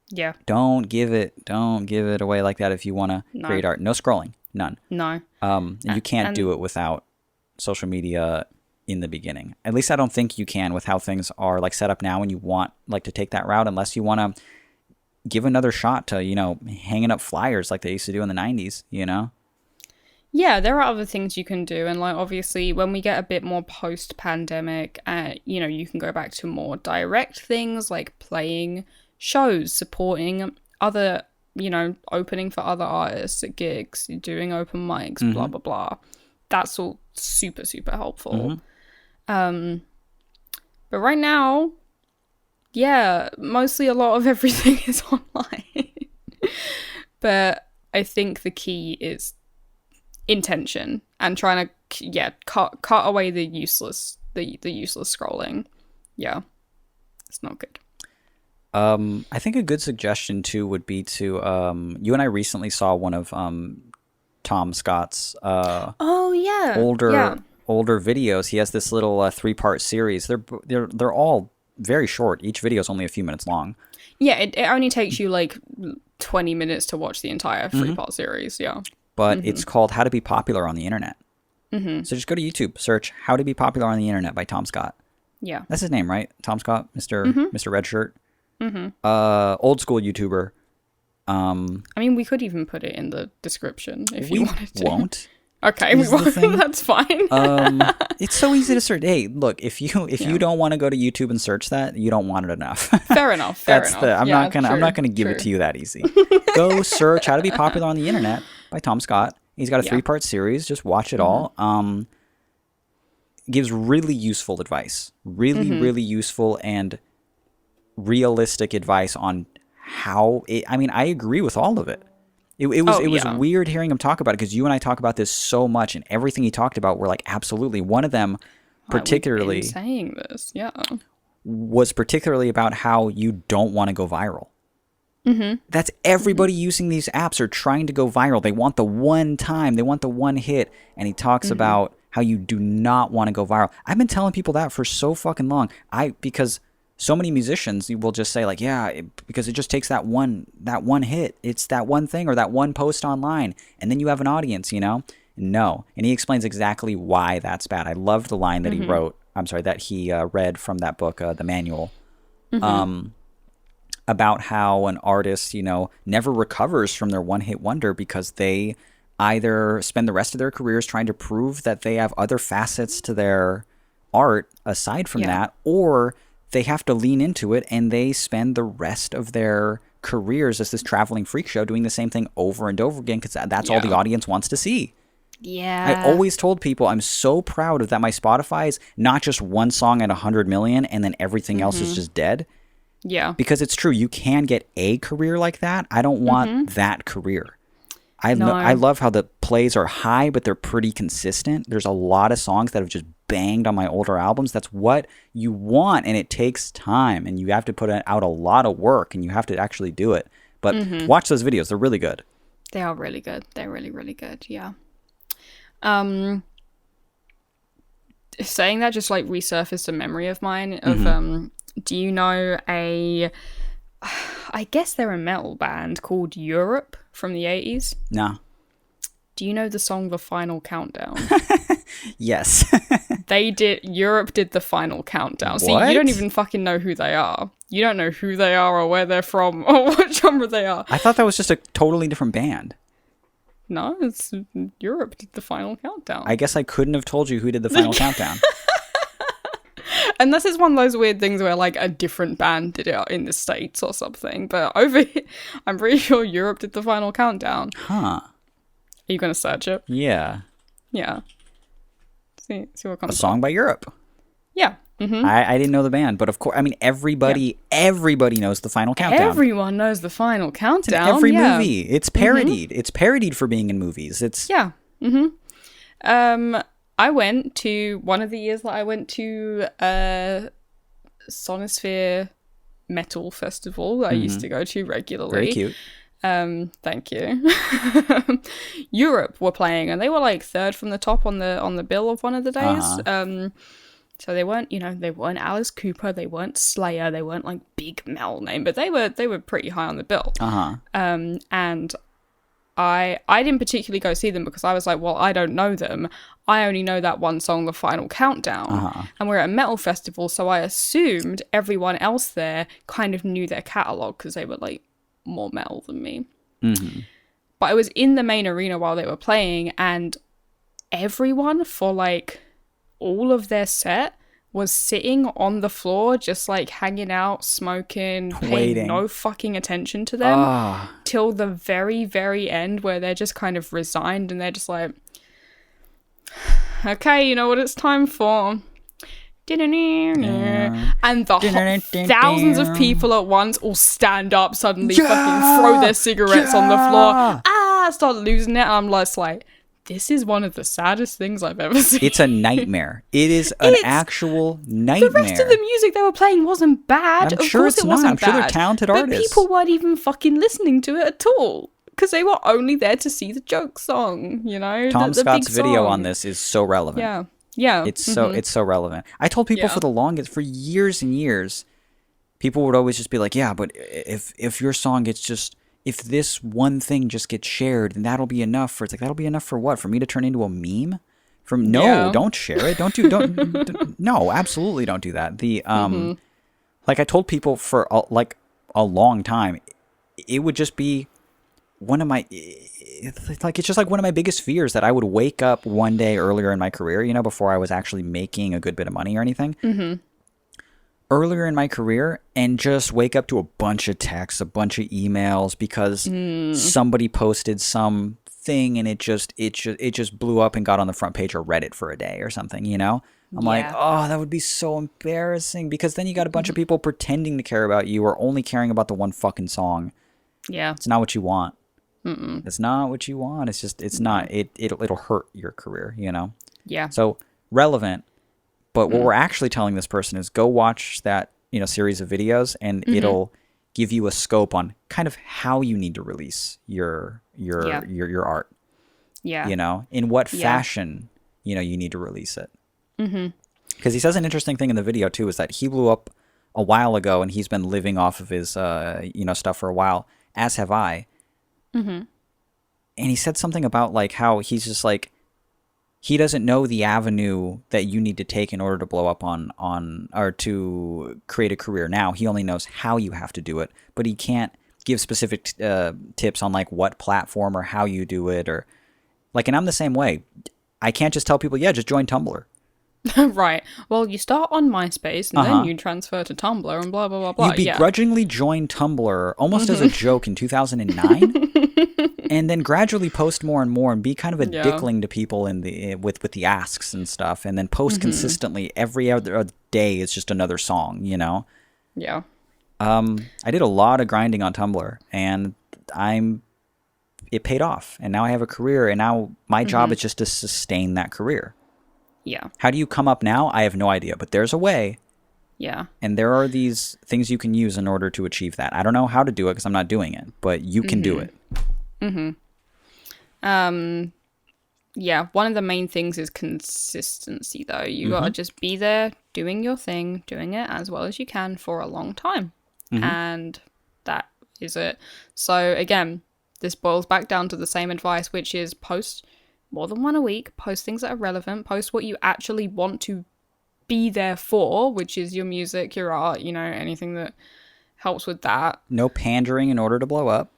Yeah. Don't give it away like that if you want to create art. No scrolling. None. No. And you can't do it without social media in the beginning. At least I don't think you can with how things are, like, set up now, and you want, like, to take that route, unless you want to give another shot to, hanging up flyers like they used to do in the 90s, Yeah, there are other things you can do. And, like, obviously when we get a bit more post-pandemic, you can go back to more direct things like playing shows, supporting other, opening for other artists at gigs, doing open mics, blah, blah, blah. That's all super, super helpful. But right now, yeah, mostly a lot of everything is online. But I think the key is intention and trying to, cut away the useless scrolling. Yeah, it's not good. I think a good suggestion too would be to you and I recently saw one of Tom Scott's older videos. He has this little 3-part series. They're all very short. Each video is only a few minutes long. Yeah, it only takes you like 20 minutes to watch the entire 3-part series. Yeah, but it's called How to Be Popular on the Internet. So just go to YouTube, search How to Be Popular on the Internet by Tom Scott. Yeah, that's his name, right? Tom Scott, Mr. Red Shirt. Old school YouTuber. I mean, we could even put it in the description if you wanted to. Won't. Okay, we won't. That's fine. It's so easy to search. Hey, look, if you don't want to go to YouTube and search that, you don't want it enough. Fair enough. I'm not gonna give it to you that easy. Go search How to Be Popular on the Internet by Tom Scott. He's got a 3-part series. Just watch it all. Gives really useful advice. Really useful and realistic advice on how I agree with all of it. It was weird hearing him talk about it, because you and I talk about this so much, and everything he talked about were like, absolutely. One of them particularly we've been saying this, was particularly about how you don't want to go viral. That's everybody using these apps are trying to go viral. They want the one time, they want the one hit, and he talks about how you do not want to go viral. I've been telling people that for so fucking long. Because so many musicians will just say like, yeah, because it just takes that one hit. It's that one thing or that one post online, and then you have an audience, No. And he explains exactly why that's bad. I loved the line that he wrote. I'm sorry, that he read from that book, The Manual, about how an artist, never recovers from their one-hit wonder because they either spend the rest of their careers trying to prove that they have other facets to their art aside from that, or they have to lean into it and they spend the rest of their careers as this traveling freak show doing the same thing over and over again because that's all the audience wants to see. Yeah. I always told people I'm so proud of that my Spotify is not just one song at 100 million and then everything else is just dead. Yeah. Because it's true. You can get a career like that. I don't want that career. I love how the plays are high, but they're pretty consistent. There's a lot of songs that have just banged on my older albums. That's what you want, and it takes time, and you have to put out a lot of work, and you have to actually do it. But watch those videos. They're really good. They are really good. They're really, really good. Yeah. Saying that just like resurfaced a memory of mine of do you know I guess they're a metal band called Europe from the 80s? Nah. Do you know the song The Final Countdown? Yes. Europe did The Final Countdown. What? See, you don't even fucking know who they are. You don't know who they are or where they're from or what genre they are. I thought that was just a totally different band. No, it's Europe did The Final Countdown. I guess I couldn't have told you who did The Final Countdown. Unless it's one of those weird things where like a different band did it in the States or something. But over here, I'm pretty sure Europe did The Final Countdown. Huh. Are you going to search it? Yeah. Yeah. See what comes A song by Europe. Yeah. I didn't know the band, but of course, I mean, everybody knows The Final Countdown. Everyone knows The Final Countdown. In every movie. It's parodied. It's parodied for being in movies. Yeah. I went to, one of the years that I went to Sonosphere Metal Festival that I used to go to regularly. Very cute. Thank you. Europe were playing, and they were like third from the top on the bill of one of the days. So they weren't, they weren't Alice Cooper, they weren't Slayer, they weren't like big metal name, but they were pretty high on the bill. And I didn't particularly go see them because I was like, well, I don't know them. I only know that one song, The Final Countdown. And we're at a metal festival, so I assumed everyone else there kind of knew their catalogue because they were like more metal than me. But I was in the main arena while they were playing, and everyone for like all of their set was sitting on the floor, just like hanging out, smoking, paying no fucking attention to them till the very, very end, where they're just kind of resigned and they're just like, okay, you know what it's time for. And the thousands of people at once all stand up suddenly, fucking throw their cigarettes on the floor, start losing it. I'm just like, this is one of the saddest things I've ever seen. It's a nightmare. It is an actual nightmare. The rest of the music they were playing wasn't bad. I'm sure it's not. I'm sure they're talented artists. But people weren't even fucking listening to it at all because they were only there to see the joke song, Tom the Scott's big video song. on this is so relevant. Yeah. It's so relevant. I told people for years and years, people would always just be like, yeah, but if your song gets just, if this one thing just gets shared, then that'll be enough for, it's like, that'll be enough for what? For me to turn into a meme? Don't share it. No, absolutely don't do that. Like I told people for a long time, it would just be one of my, it's just like one of my biggest fears that I would wake up one day earlier in my career, before I was actually making a good bit of money or anything. Earlier in my career, and just wake up to a bunch of texts, a bunch of emails because somebody posted something and it just blew up and got on the front page of Reddit for a day or something, I'm like, oh, that would be so embarrassing, because then you got a bunch of people pretending to care about you or only caring about the one fucking song. Yeah. It's not what you want. It's not what you want. It's just, it's not, it'll hurt your career, Yeah. So relevant. But what we're actually telling this person is go watch that, series of videos, and it'll give you a scope on kind of how you need to release your art. Yeah. In what fashion you need to release it. Because he says an interesting thing in the video too, is that he blew up a while ago and he's been living off of his stuff for a while, as have I. And he said something about like how he's just like, he doesn't know the avenue that you need to take in order to blow up on or to create a career now. He only knows how you have to do it, but he can't give specific tips on like what platform or how you do it, or like, and I'm the same way. I can't just tell people, yeah, just join Tumblr. Right. Well, you start on MySpace and then you transfer to Tumblr and blah, blah, blah, blah. You begrudgingly joined Tumblr almost as a joke in 2009 and then gradually post more and more and be kind of a dickling to people with the asks and stuff, and then post consistently every other day is just another song, Yeah. I did a lot of grinding on Tumblr, and it paid off, and now I have a career, and now my job is just to sustain that career. Yeah. How do you come up now? I have no idea, but there's a way. Yeah. And there are these things you can use in order to achieve that. I don't know how to do it because I'm not doing it, but you can do it. Yeah, one of the main things is consistency, though. You gotta just be there, doing your thing, doing it as well as you can for a long time. And that is it. So, again, this boils back down to the same advice, which is post more than one a week, post things that are relevant, post what you actually want to be there for, which is your music, your art, anything that helps with that. No pandering in order to blow up.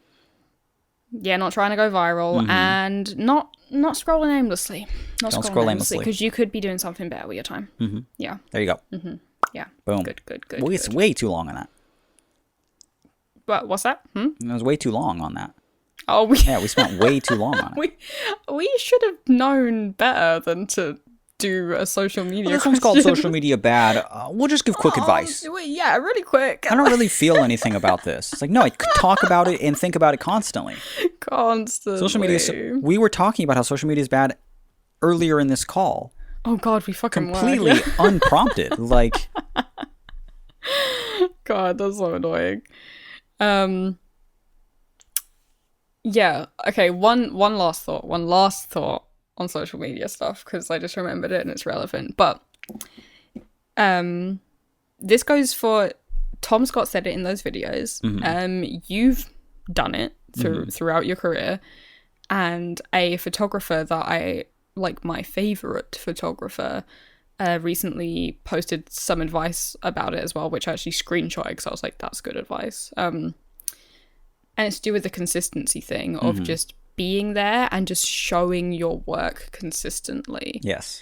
Yeah, not trying to go viral, and not scrolling aimlessly. Don't scroll aimlessly. Because you could be doing something better with your time. Yeah. There you go. Yeah. Boom. Good. It's way too long on that. But what's that? It was way too long on that. Oh, we spent way too long on it. We should have known better than to do a social media. This one's called Social Media Bad. We'll just give quick advice. Yeah, really quick. I don't really feel anything about this. It's like, no, I talk about it and think about it constantly. Social media. We were talking about how social media is bad earlier in this call. Oh God, we fucking completely unprompted. Like, God, that's so annoying. Yeah. Okay. One last thought on social media stuff, because I just remembered it and it's relevant. But this goes for Tom Scott said it in those videos. You've done it throughout your career, and a photographer that I like, my favorite photographer, recently posted some advice about it as well, which I actually screenshotted because I was like, that's good advice. And it's to do with the consistency thing of just being there and just showing your work consistently. Yes.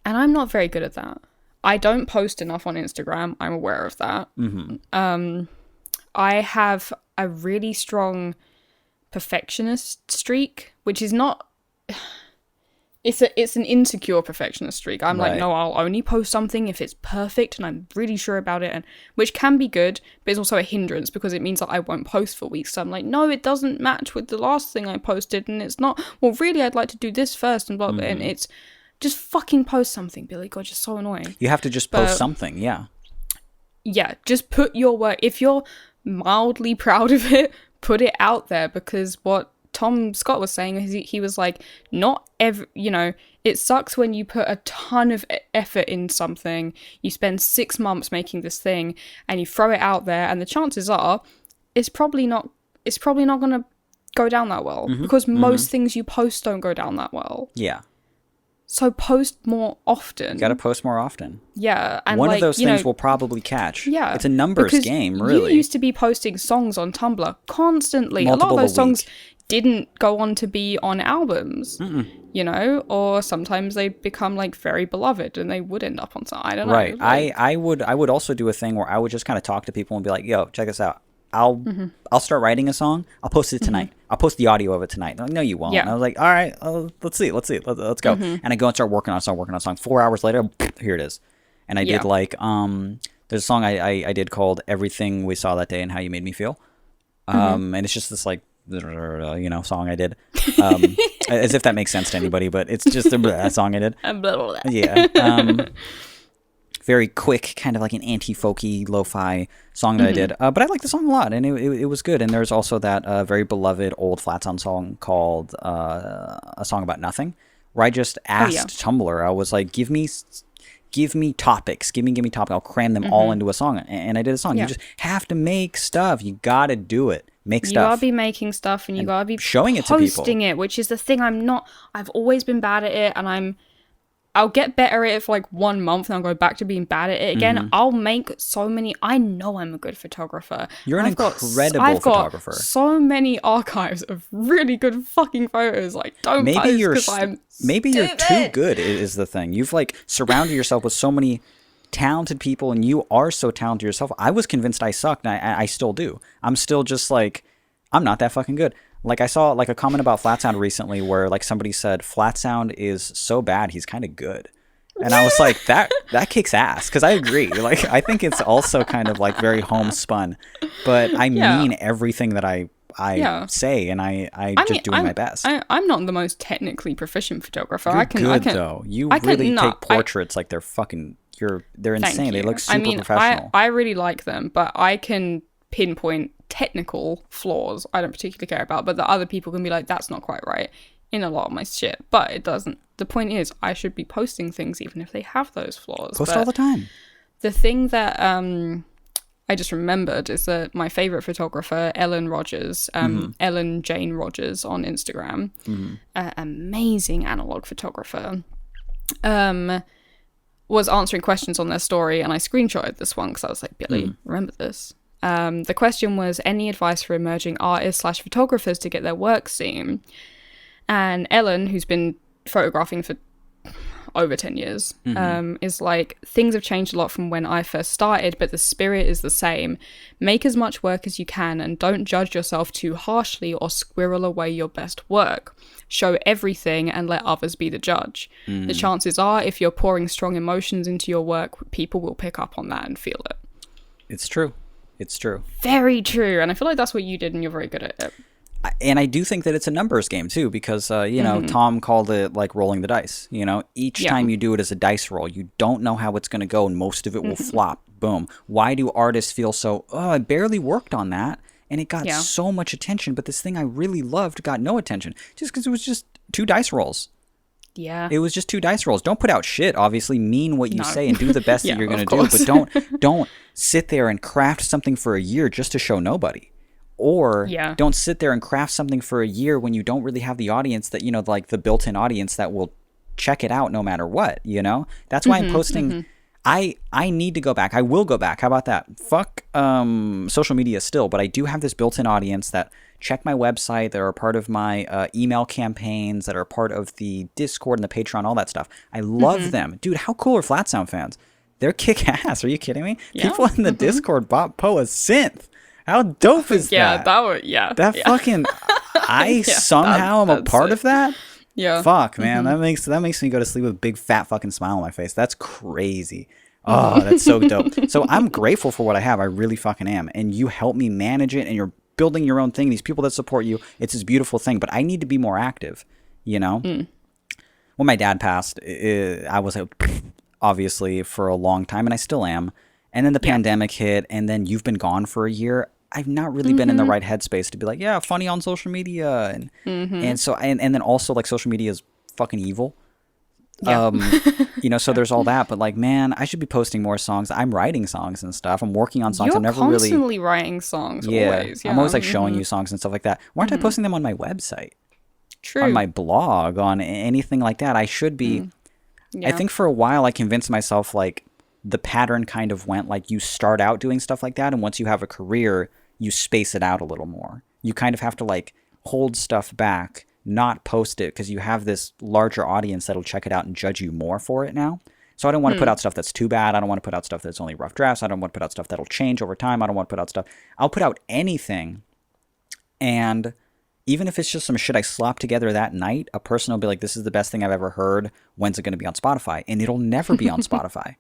And I'm not very good at that. I don't post enough on Instagram. I'm aware of that. I have a really strong perfectionist streak, which is not... It's an insecure perfectionist streak. I'm like, no, I'll only post something if it's perfect and I'm really sure about it, and which can be good, but it's also a hindrance because it means that I won't post for weeks. So I'm like, no, it doesn't match with the last thing I posted, and it's not, well, really, I'd like to do this first, and blah, blah, and it's just fucking post something, Billy. God, you're so annoying. You have to just post something, yeah. Yeah, just put your work. If you're mildly proud of it, put it out there, because what Tom Scott was saying, he was like, not every, it sucks when you put a ton of effort in something, you spend 6 months making this thing, and you throw it out there, and the chances are it's probably not going to go down that well, because most things you post don't go down that well. Yeah. So post more often. You gotta post more often. Yeah. And one of those things will probably catch. Yeah. It's a numbers game, really. You used to be posting songs on Tumblr constantly. Multiple a lot of those songs week. Didn't go on to be on albums, or sometimes they become like very beloved and they would end up on something. I don't know. Right. Like, I would also do a thing where I would just kind of talk to people and be like, yo, check this out. I'll start writing a song. I'll post it tonight. I'll post the audio of it tonight. They're like, no, you won't. Yeah. And I was like, all right, let's see. Let's go. And I go and start working on a song. 4 hours later, here it is. And I did like, there's a song I did called Everything We Saw That Day and How You Made Me Feel. And it's just this like, song I did. As if that makes sense to anybody, but it's just a song I did. Yeah. Very quick, kind of like an anti-folky, lo-fi song that I did. But I like the song a lot, and it was good. And there's also that very beloved old Flat Sound song called A Song About Nothing, where I just Oh, yeah. asked Tumblr. I was like, give me topics, give me topics. I'll cram them all into a song, and I did a song. Yeah. You just have to make stuff. You gotta do it. Make You stuff. gotta be making stuff, and you gotta be showing it to people. posting it, which is the thing I've always been bad at it, and I'll get better at it for like 1 month and I'll go back to being bad at it again. I'll make so many. I know I'm a good photographer. You're an incredible I've photographer. got so many archives of really good fucking photos. Like, don't post because I'm maybe you're stupid. too good is the thing. You've like surrounded yourself with so many talented people, and you are so talented yourself. I was convinced I sucked, and I still do. I'm still just like, I'm not that fucking good. Like, I saw like a comment about Flat Sound recently where like somebody said Flat Sound is so bad he's kind of good, and I was like, that kicks ass, because I agree. Like, I think it's also kind of like very homespun, but I mean everything that I say, and I just doing my best. I'm not the most technically proficient photographer. You're good though. You really take portraits like they're fucking. They're insane. They look super professional. I really like them, but I can pinpoint technical flaws I don't particularly care about, but the other people can be like, that's not quite right in a lot of my shit, but it doesn't. The point is, I should be posting things even if they have those flaws. Post all the time. The thing that I just remembered is that my favorite photographer, Ellen Rogers, Ellen Jane Rogers on Instagram, amazing analog photographer, was answering questions on their story, and I screenshotted this one because I was like, Billy, remember this? The question was, any advice for emerging artists/photographers to get their work seen? And Ellen, who's been photographing for over 10 years, is like, things have changed a lot from when I first started, but the spirit is the same. Make as much work as you can and don't judge yourself too harshly or squirrel away your best work. Show everything and let others be the judge. The chances are, if you're pouring strong emotions into your work, people will pick up on that and feel it. It's true. It's true. Very true. And I feel like that's what you did, and you're very good at it. And I do think that it's a numbers game too, because you know, Tom called it like rolling the dice. You know, each time you do it as a dice roll, you don't know how it's going to go, and most of it will flop. Boom. Why do artists feel so? Oh, I barely worked on that, and it got so much attention, but this thing I really loved got no attention, just because it was just 2 dice rolls. Yeah. It was just 2 dice rolls. Don't put out shit. Obviously, mean what you say and do the best that you're going to do, but don't sit there and craft something for a year just to show nobody. Or don't sit there and craft something for a year when you don't really have the audience that, you know, like the built-in audience that will check it out no matter what, you know? That's why I'm posting. I need to go back. I will go back. How about that? Fuck social media still, but I do have this built-in audience that check my website, that are part of my email campaigns, that are part of the Discord and the Patreon, all that stuff. I love them. Dude, how cool are Flat Sound fans? They're kick-ass. Are you kidding me? Yeah. People in the Discord bought Poe a synth. How dope is that? That fucking, I somehow am a part of that? Yeah. Fuck, man. That makes me go to sleep with a big fat fucking smile on my face. That's crazy. Oh, that's so dope. So I'm grateful for what I have. I really fucking am. And you help me manage it, and you're building your own thing. These people that support you, it's this beautiful thing. But I need to be more active, you know? When my dad passed, I was obviously for a long time, and I still am. And then the pandemic hit, and then you've been gone for a year. I've not really been in the right headspace to be like, yeah, funny on social media. And so, and then also like social media is fucking evil. Yeah. You know, so there's all that, but like, man, I should be posting more songs. I'm writing songs and stuff. I'm working on songs. You're I'm never constantly writing songs. Always. Yeah. I'm always like showing you songs and stuff like that. Why aren't I posting them on my website? True. On my blog, on anything like that? I should be. I think for a while I convinced myself like, the pattern kind of went like you start out doing stuff like that, and once you have a career, you space it out a little more. You kind of have to like hold stuff back, not post it, because you have this larger audience that'll check it out and judge you more for it now. So I don't want to put out stuff that's too bad. I don't want to put out stuff that's only rough drafts. I don't want to put out stuff that'll change over time. I don't want to put out stuff. I'll put out anything, and even if it's just some shit I slop together that night, a person will be like, this is the best thing I've ever heard. When's it going to be on Spotify? And it'll never be on Spotify.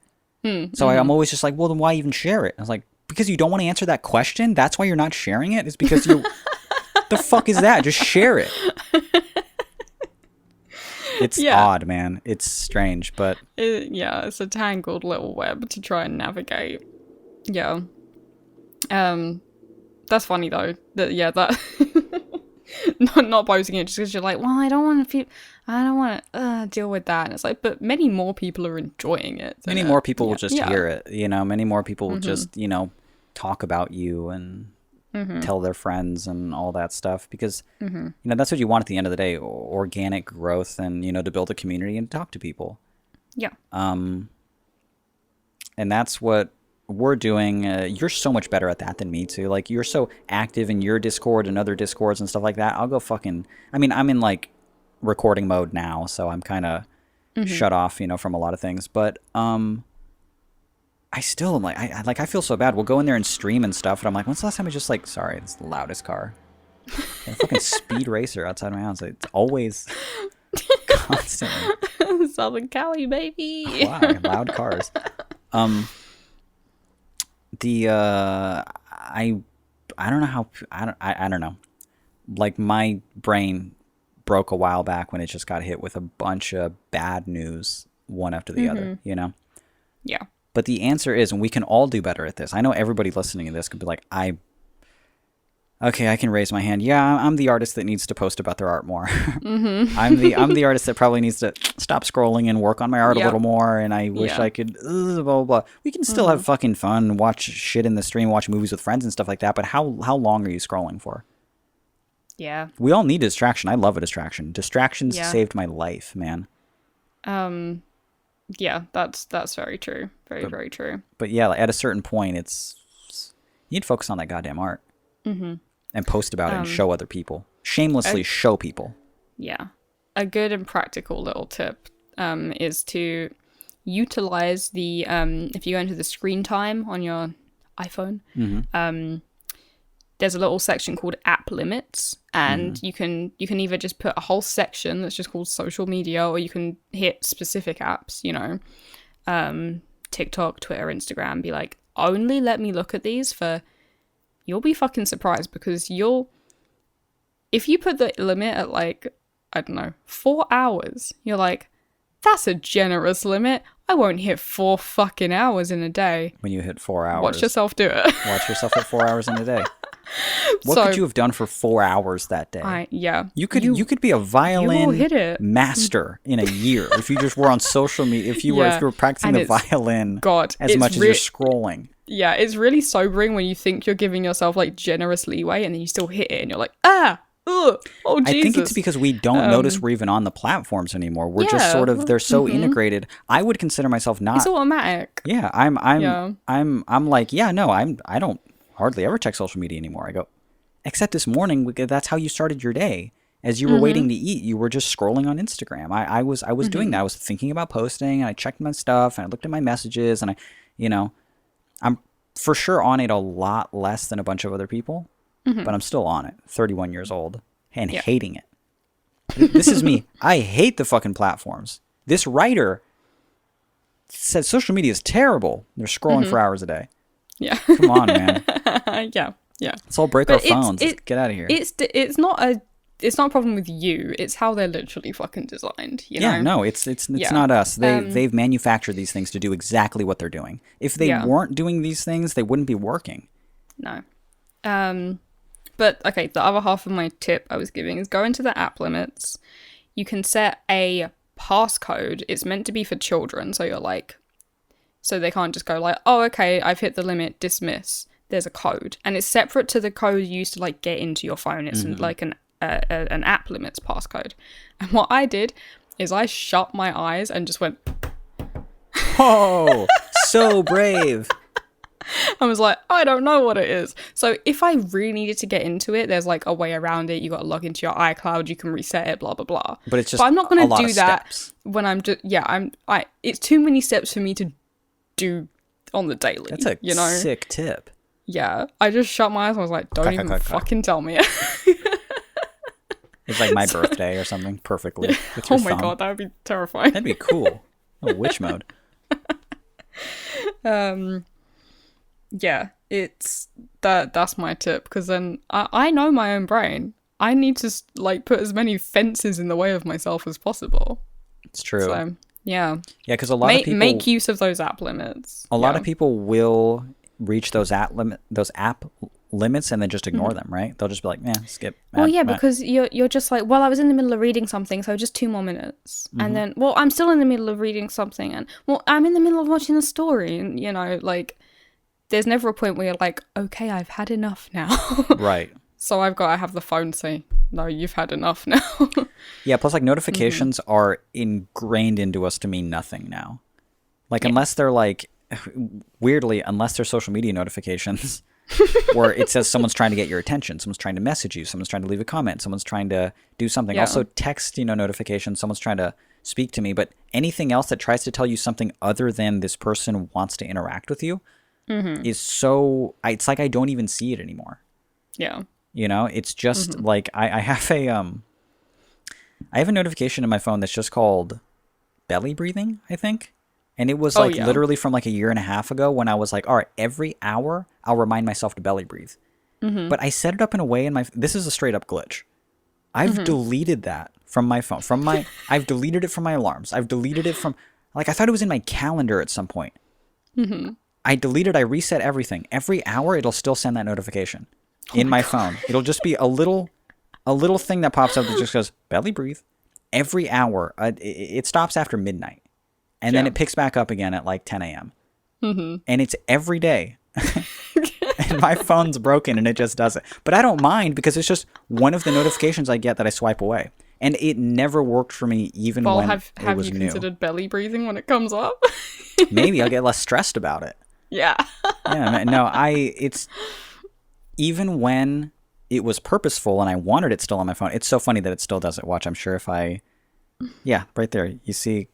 So I'm always just like, well, then why even share it? I was like, because you don't want to answer that question? That's why you're not sharing it? It's because you... the fuck is that? Just share it. It's odd, man. It's strange, but... it's a tangled little web to try and navigate. Yeah. That's funny, though. That not posting it just because you're like, well, I don't want to deal with that. And it's like, but many more people are enjoying it. Many more people will just hear it. Many more people will just talk about you and tell their friends and all that stuff, because that's what you want at the end of the day: organic growth, and to build a community and talk to people. Yeah. And that's what we're doing. You're so much better at that than me too. Like, you're so active in your Discord and other Discords and stuff like that. I'll go fucking. I mean, I'm in like recording mode now, so I'm kind of shut off, from a lot of things. But I still am like, I feel so bad. We'll go in there and stream and stuff, and I'm like, when's the last time I just like, sorry, it's the loudest car. A fucking speed racer outside my house. It's always constantly. Southern Cali, baby. Wow, loud cars. I don't know how, I don't know. Like, my brain broke a while back when it just got hit with a bunch of bad news, one after the other, Yeah. But the answer is, and we can all do better at this. I know everybody listening to this could be like, okay, I can raise my hand. Yeah, I'm the artist that needs to post about their art more. I'm the artist that probably needs to stop scrolling and work on my art a little more. And I wish I could blah, blah, blah. We can still have fucking fun, watch shit in the stream, watch movies with friends and stuff like that. But how long are you scrolling for? Yeah. We all need a distraction. I love a distraction. Distractions saved my life, man. Yeah, that's very true. Very true. But yeah, at a certain point, you need to focus on that goddamn art. And post about it and show other people. Shamelessly show people. Yeah. A good and practical little tip is to utilize the, if you go into the screen time on your iPhone, there's a little section called app limits, and you can either just put a whole section that's just called social media, or you can hit specific apps, TikTok, Twitter, Instagram, be like, only let me look at these for... You'll be fucking surprised, because if you put the limit at like, I don't know, 4 hours, you're like, that's a generous limit. I won't hit 4 fucking hours in a day. When you hit 4 hours. Watch yourself do it. Watch yourself at 4 hours in a day. What could you have done for 4 hours that day? You could be a violin master in a year if you just were on social media. If you were practicing the violin as much as you're scrolling. Yeah, it's really sobering when you think you're giving yourself like generous leeway, and then you still hit it, and you're like, oh Jesus. I think it's because we don't notice we're even on the platforms anymore. We're just sort of, they're so integrated. I would consider myself not. It's automatic. Yeah, I'm like, I don't hardly ever check social media anymore. I go, except this morning, that's how you started your day. As you were waiting to eat, you were just scrolling on Instagram. I was doing that. I was thinking about posting, and I checked my stuff, and I looked at my messages, and I'm for sure on it a lot less than a bunch of other people, but I'm still on it. 31 years old and hating it. This is me. I hate the fucking platforms. This writer said social media is terrible. They're scrolling for hours a day. Yeah. Come on, man. Yeah. Let's all break our phones. Let's get out of here. It's not a problem with you. It's how they're literally fucking designed. You know? No, it's not us. They've manufactured these things to do exactly what they're doing. If they weren't doing these things, they wouldn't be working. No. But okay, the other half of my tip I was giving is go into the app limits. You can set a passcode. It's meant to be for children, so so they can't just go like, oh, okay, I've hit the limit, dismiss. There's a code, and it's separate to the code you used to like get into your phone. It's like an app limits passcode. And what I did is I shut my eyes and just went, oh, so brave. I was like, I don't know what it is. So if I really needed to get into it, there's like a way around it. You got to log into your iCloud, you can reset it, blah blah blah. But it's just I'm not going to do that steps. when I'm just it's too many steps for me to do on the daily. That's a sick tip. Yeah, I just shut my eyes and I was like, don't even fucking tell me. It's like my birthday or something, perfectly. With Oh your my thumb. god, that would be terrifying. That'd be cool. Oh, witch mode. Yeah, it's that's my tip, because then I know my own brain. I need to like put as many fences in the way of myself as possible. It's true. So, yeah. Yeah, because a lot of people make use of those app limits. A lot of people will reach those app limits and then just ignore them, right? They'll just be like, skip. Well, yeah, because you're just like, well, I was in the middle of reading something, so just 2 more minutes. And then, well, I'm still in the middle of reading something, and, well, I'm in the middle of watching a story, and, you know, like, there's never a point where you're like, okay, I've had enough now. Right. So I've got to have the phone say, no, you've had enough now. Yeah, plus, like, notifications are ingrained into us to mean nothing now. Like, unless they're, like, weirdly, unless they're social media notifications, where it says someone's trying to get your attention, someone's trying to message you, someone's trying to leave a comment, someone's trying to do something. Also, text, notifications, someone's trying to speak to me. But anything else that tries to tell you something other than this person wants to interact with you is so... it's like I don't even see it anymore. Yeah. It's just like I have a notification in my phone that's just called belly breathing, I think. And it was like literally from like a year and a half ago when I was like, all right, every hour I'll remind myself to belly breathe. But I set it up in a way this is a straight up glitch. I've deleted that from my phone, I've deleted it from my alarms. I've deleted it from, like, I thought it was in my calendar at some point. I reset everything. Every hour it'll still send that notification in my phone. It'll just be a little thing that pops up that just goes, belly breathe. Every hour. It stops after midnight. And then it picks back up again at like 10 a.m. And it's every day. And my phone's broken and it just does it. But I don't mind because it's just one of the notifications I get that I swipe away. And it never worked for me even when it was new. Have you considered belly breathing when it comes up? Maybe I'll get less stressed about it. Yeah. Yeah, no, it's... Even when it was purposeful and I wanted it still on my phone, it's so funny that it still does it. Watch, I'm sure if I... Yeah, right there. You see...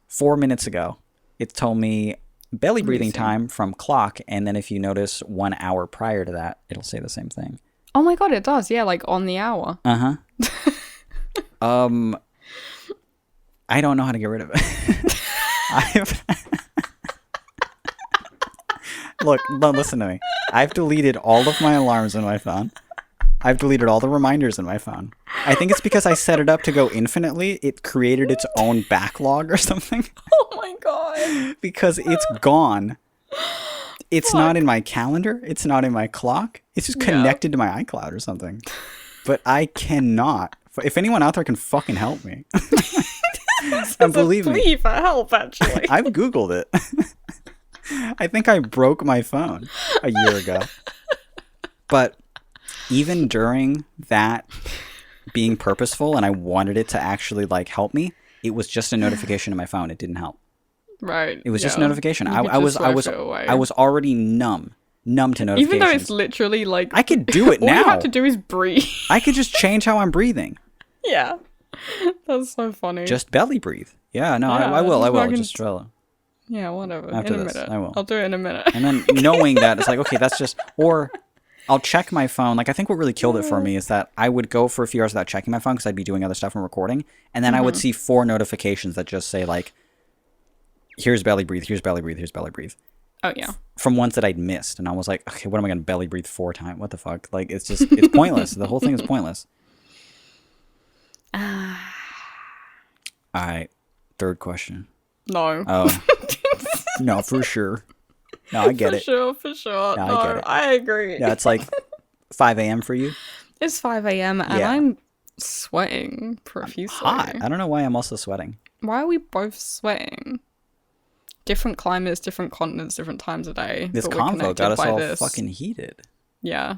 4 minutes ago, it told me belly breathing time from clock, and then if you notice 1 hour prior to that, it'll say the same thing. Oh my god, it does. Yeah, like on the hour. I don't know how to get rid of it. Look, no, listen to me. I've deleted all of my alarms in my phone. I've deleted all the reminders in my phone. I think it's because I set it up to go infinitely. It created its own backlog or something. Oh my god. Because it's gone. It's not in my calendar. It's not in my clock. It's just connected to my iCloud or something. But I cannot. If anyone out there can fucking help me. And believe me. Plea for help, actually. I've Googled it. I think I broke my phone a year ago. But even during that being purposeful and I wanted it to actually like help me, it was just a notification in my phone. It didn't help. Right. It was just a notification. I was already numb to notifications. Even though it's literally like I could do it now. All you have to do is breathe. I could just change how I'm breathing. Yeah. That's so funny. Just belly breathe. Yeah, no, yeah, I will. Just drill it. Yeah, whatever. After in a this, minute. I will. I'll do it in a minute. And then knowing that, it's like, okay, that's just... Or I'll check my phone. Like, I think what really killed it for me is that I would go for a few hours without checking my phone because I'd be doing other stuff and recording. And then I would see 4 notifications that just say, like, here's belly breathe, here's belly breathe, here's belly breathe. Oh, yeah. From ones that I'd missed. And I was like, okay, what am I going to belly breathe 4 times? What the fuck? Like, it's just... It's pointless. The whole thing is pointless. All right. Third question. No. Oh. No, for sure. No, I get it. For sure. No, No, I get it. I agree. Yeah, it's like 5 a.m. for you. It's 5 a.m. and I'm sweating profusely. Hot. I don't know why I'm also sweating. Why are we both sweating? Different climates, different continents, different times of day. This convo got us all fucking heated. Yeah.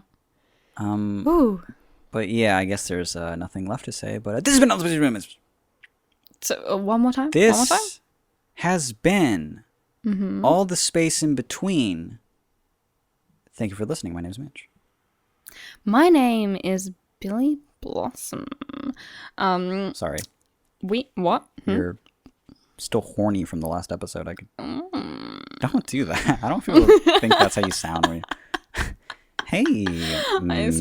Ooh. But yeah, I guess there's nothing left to say. But this has been all the minutes. So one more time. This one more time? has been all the space in between. Thank you for listening. My name is Mitch. My name is Billy Blossom. Sorry. What? You're still horny from the last episode. I could. Don't do that. I don't feel think that's how you sound. When you... Hey. I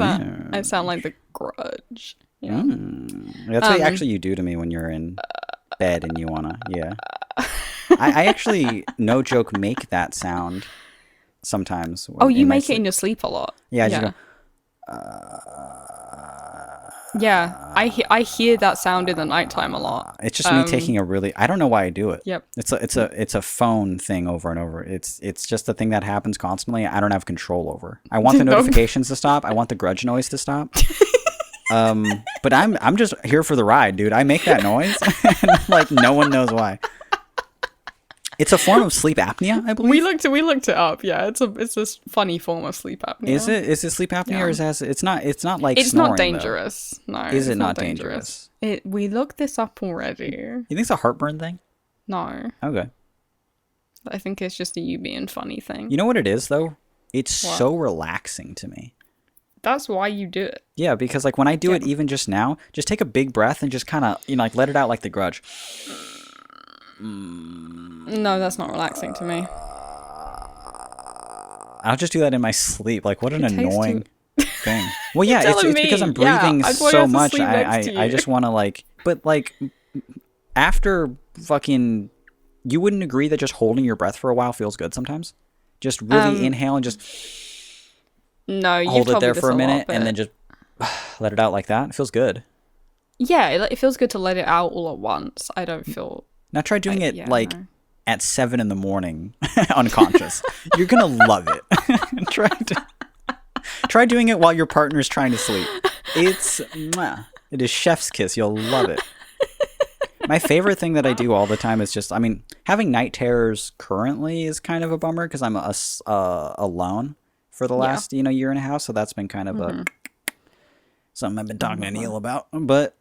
sound like the Grudge. You know? That's what actually you do to me when you're in bed and you wanna. Yeah. I actually, no joke, make that sound sometimes. Oh, you make it in your sleep a lot. Yeah, I just Yeah, I hear that sound in the nighttime a lot. It's just me taking a really. I don't know why I do it. Yep. It's a phone thing over and over. It's just a thing that happens constantly. I don't have control over. I want the Nope. notifications to stop. I want the grudge noise to stop. But I'm just here for the ride, dude. I make that noise, and like no one knows why. It's a form of sleep apnea, I believe. We looked it up. Yeah, it's a funny form of sleep apnea. Is it sleep apnea Yeah. or it's not like It's snoring, not dangerous. No. Is it it's not dangerous? We looked this up already. You think it's a heartburn thing? No. Okay. I think it's just a you being funny thing. You know what it is though? It's What? so relaxing to me. That's why you do it. Yeah, because like when I do it even just now, just take a big breath and just kind of, like let it out like the grudge. No, that's not relaxing to me. I'll just do that in my sleep. Like what an It tastes annoying thing. Well, yeah, it's telling because I'm me. Yeah, breathing that's why I so have to much. sleep next to I you. just want to like, but like after fucking, you wouldn't agree that just holding your breath for a while feels good sometimes? Just really inhale and just No, you've hold it told me there this for a lot, minute but- and then just let it out like that. It feels good. Yeah, it feels good to let it out all at once. I don't feel. Now try doing it yeah, like no. at 7 in the morning, unconscious. You're gonna love it. Try doing it while your partner's trying to sleep. It is chef's kiss. You'll love it. My favorite thing that I do all the time is just, I mean, having night terrors currently is kind of a bummer because I'm alone for the last year and a half, so that's been kind of a something I've been talking to Neil about. But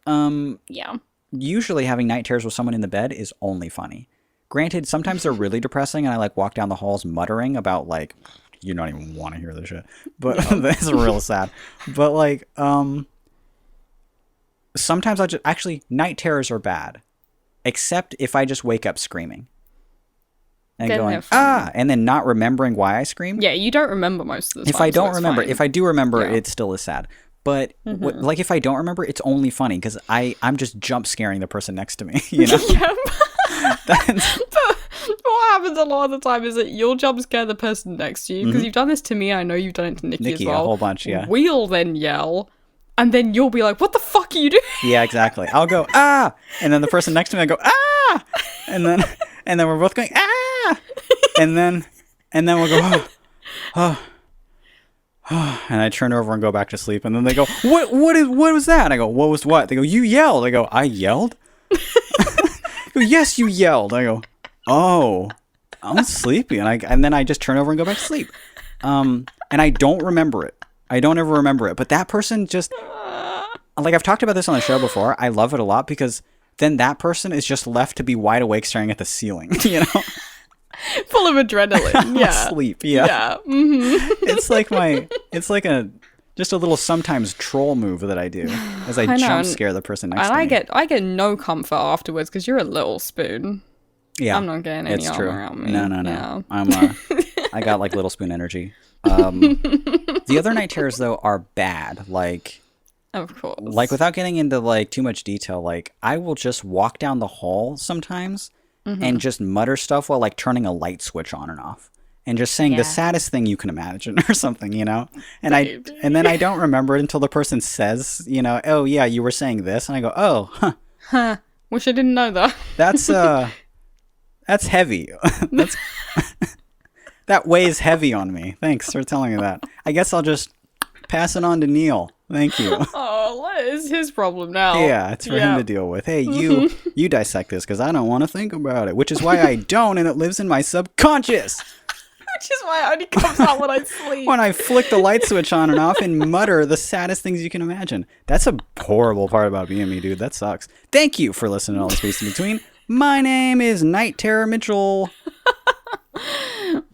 Yeah. usually having night terrors with someone in the bed is only funny. Granted, sometimes they're really depressing, and I like walk down the halls muttering about like, you don't even want to hear this shit, but that's real sad. But like, sometimes I just actually night terrors are bad, except if I just wake up screaming and Then going they're funny. and then not remembering why I screamed. Yeah, you don't remember most of the time. If I so don't it's remember, fine. if I do remember, Yeah. it still is sad. But like if I don't remember, it's only funny because I'm just jump scaring the person next to me. You know, Yeah. That's- What happens a lot of the time is that you'll jump scare the person next to you because you've done this to me. I know you've done it to Nikki as Nikki, well. a whole bunch, yeah. We'll then yell, and then you'll be like, "What the fuck are you doing?" Yeah, exactly. I'll go ah, and then the person next to me I go ah, and then we're both going ah, and then we'll go oh, and I turn over and go back to sleep, and then they go what was that? And I go what was what? They go you yelled. I go I yelled. I go, yes, you yelled. I go oh, I'm sleepy, and then I just turn over and go back to sleep. And I don't remember it. I don't ever remember it. But that person just, like I've talked about this on the show before. I love it a lot because then that person is just left to be wide awake staring at the ceiling, you know? Full of adrenaline. Yeah. Sleep, yeah. Yeah. Mm-hmm. It's like just a little sometimes troll move that I do as I know, jump scare the person next And to me. I get no comfort afterwards because you're a little spoon. Yeah, I'm not getting any it's arm true. around me. No. Yeah. I got like little spoon energy. The other night terrors though are bad. Like Of course. without getting into like too much detail, like I will just walk down the hall sometimes and just mutter stuff while like turning a light switch on and off. And just saying Yeah. the saddest thing you can imagine or something, you know? And Baby. and then I don't remember it until the person says, you know, oh yeah, you were saying this, and I go, oh, huh, Huh. Wish I didn't know that. that's heavy. That's that weighs heavy on me. Thanks for telling me that. I guess I'll just pass it on to Neil. Thank you. Oh, what is his problem now? Yeah, it's for him to deal with. Hey, you dissect this because I don't want to think about it, which is why I don't, and it lives in my subconscious. Which is why it only comes out when I sleep. When I flick the light switch on and off and mutter the saddest things you can imagine. That's a horrible part about being me, dude. That sucks. Thank you for listening to All the Space in Between. My name is Night Terror Mitchell.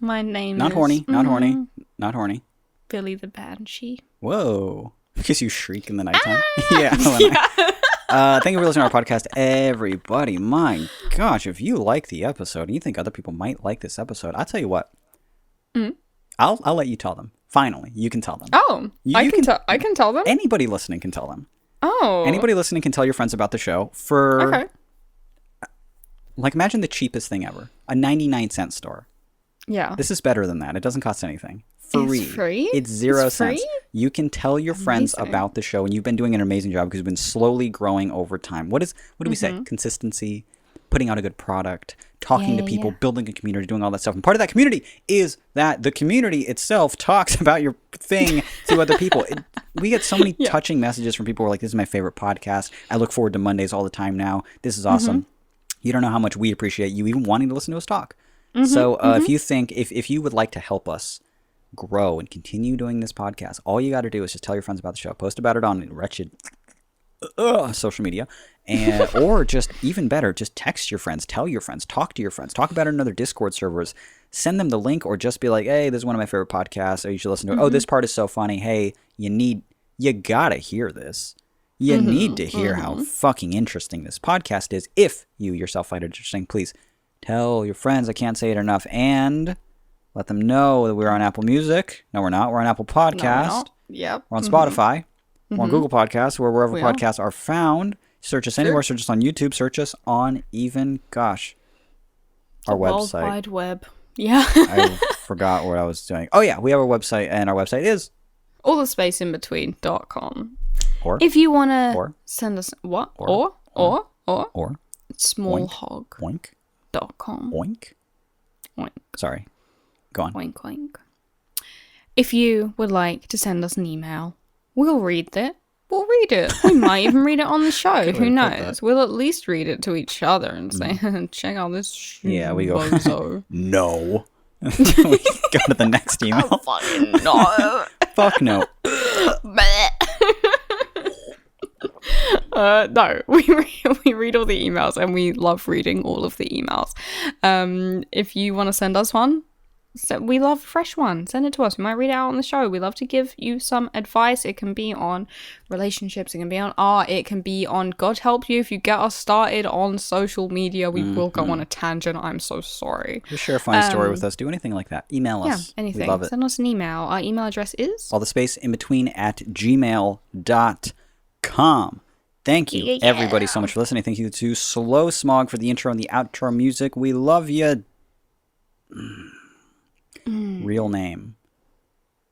My name Not is horny. Not horny. Not horny. Billy the Banshee. Whoa. Because you shriek in the nighttime. Yeah. Thank you for listening to our podcast, everybody. My gosh, if you like the episode and you think other people might like this episode, I'll tell you what. I'll let you tell them. Finally, you can tell them. Oh, You I can- can tell them. Anybody listening can tell them. Oh, Anybody listening can tell your friends about the show for, Okay. like, imagine the cheapest thing ever. A 99-cent store. Yeah. This is better than that. It doesn't cost anything. Free. It's free? It's 0 It's cents. free? You can tell your friends Amazing. about the show, and you've been doing an amazing job because you've been slowly growing over time. What do we say? Mm-hmm. Consistency, putting out a good product, talking to Yeah, people, yeah. building a community, doing all that stuff. And part of that community is that the community itself talks about your thing to other people. We get so many touching messages from people who are like, this is my favorite podcast. I look forward to Mondays all the time now. This is awesome. Mm-hmm. You don't know how much we appreciate you even wanting to listen to us talk. So if you think, if you would like to help us grow and continue doing this podcast, all you got to do is just tell your friends about the show, post about it on wretched social media, and or just even better, just text your friends, tell your friends, talk to your friends, talk about it in other Discord servers, send them the link, or just be like, hey, this is one of my favorite podcasts, or you should listen to it. Oh, this part is so funny. Hey, you gotta hear this. You need to hear how fucking interesting this podcast is. If you yourself find it interesting, please tell your friends. I can't say it enough. And let them know that we're on Apple Music. No, we're not. We're on Apple Podcast. Yep. We're on Spotify. We're on Google Podcasts, or wherever We are. podcasts are found. Search us anywhere. Search us on YouTube. Search us on our World website. Wide Web. Yeah. I forgot what I was doing. Oh, yeah. We have a website, and our website is... All the space in between.com. Or... If you want to Or... send us... What? Or... Or... Oink. smallhog.com. Oink. Oink. Sorry. Go on. Oink, oink. If you would like to send us an email, we'll read it. We'll read it. We might even read it on the show. Who way to put knows? We'll at least read it to each other and say, check out this Yeah, we go... bozo. No. We go to the next email. Fucking no. Fuck no. No, we read all the emails and we love reading all of the emails. If you want to send us one, we love a fresh one. Send it to us. We might read it out on the show. We love to give you some advice. It can be on relationships. It can be on art. It can be on, God help you, if you get us started on social media, we will go on a tangent. I'm so sorry. Just share a funny story with us. Do anything like that. Email Yeah, us. anything. We love it. Send us an email. Our email address is... All the space in between at gmail.com. Thank you, everybody, so much for listening. Thank you to Slow Smog for the intro and the outro music. We love you. Real name.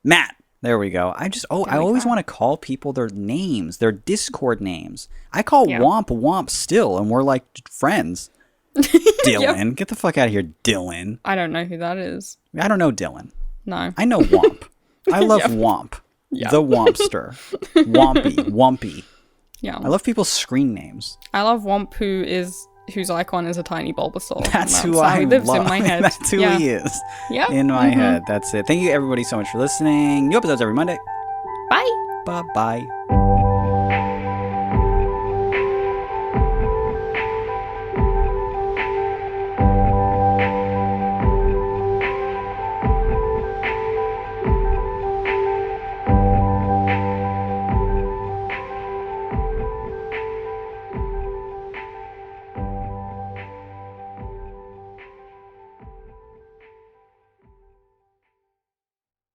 Matt. There we go. I always want to call people their names, their Discord names. I call Womp Womp still, and we're like friends. Dylan. Get the fuck out of here, Dylan. I don't know who that is. I don't know Dylan. No. I know Womp. I love Womp. The Wompster. Wompy. Yeah. I love people's screen names. I love Womp, whose icon is a tiny Bulbasaur. That's and who how I he lives love. in my head. That's who he is. Yeah. In my head. That's it. Thank you, everybody, so much for listening. New episodes every Monday. Bye. Bye-bye.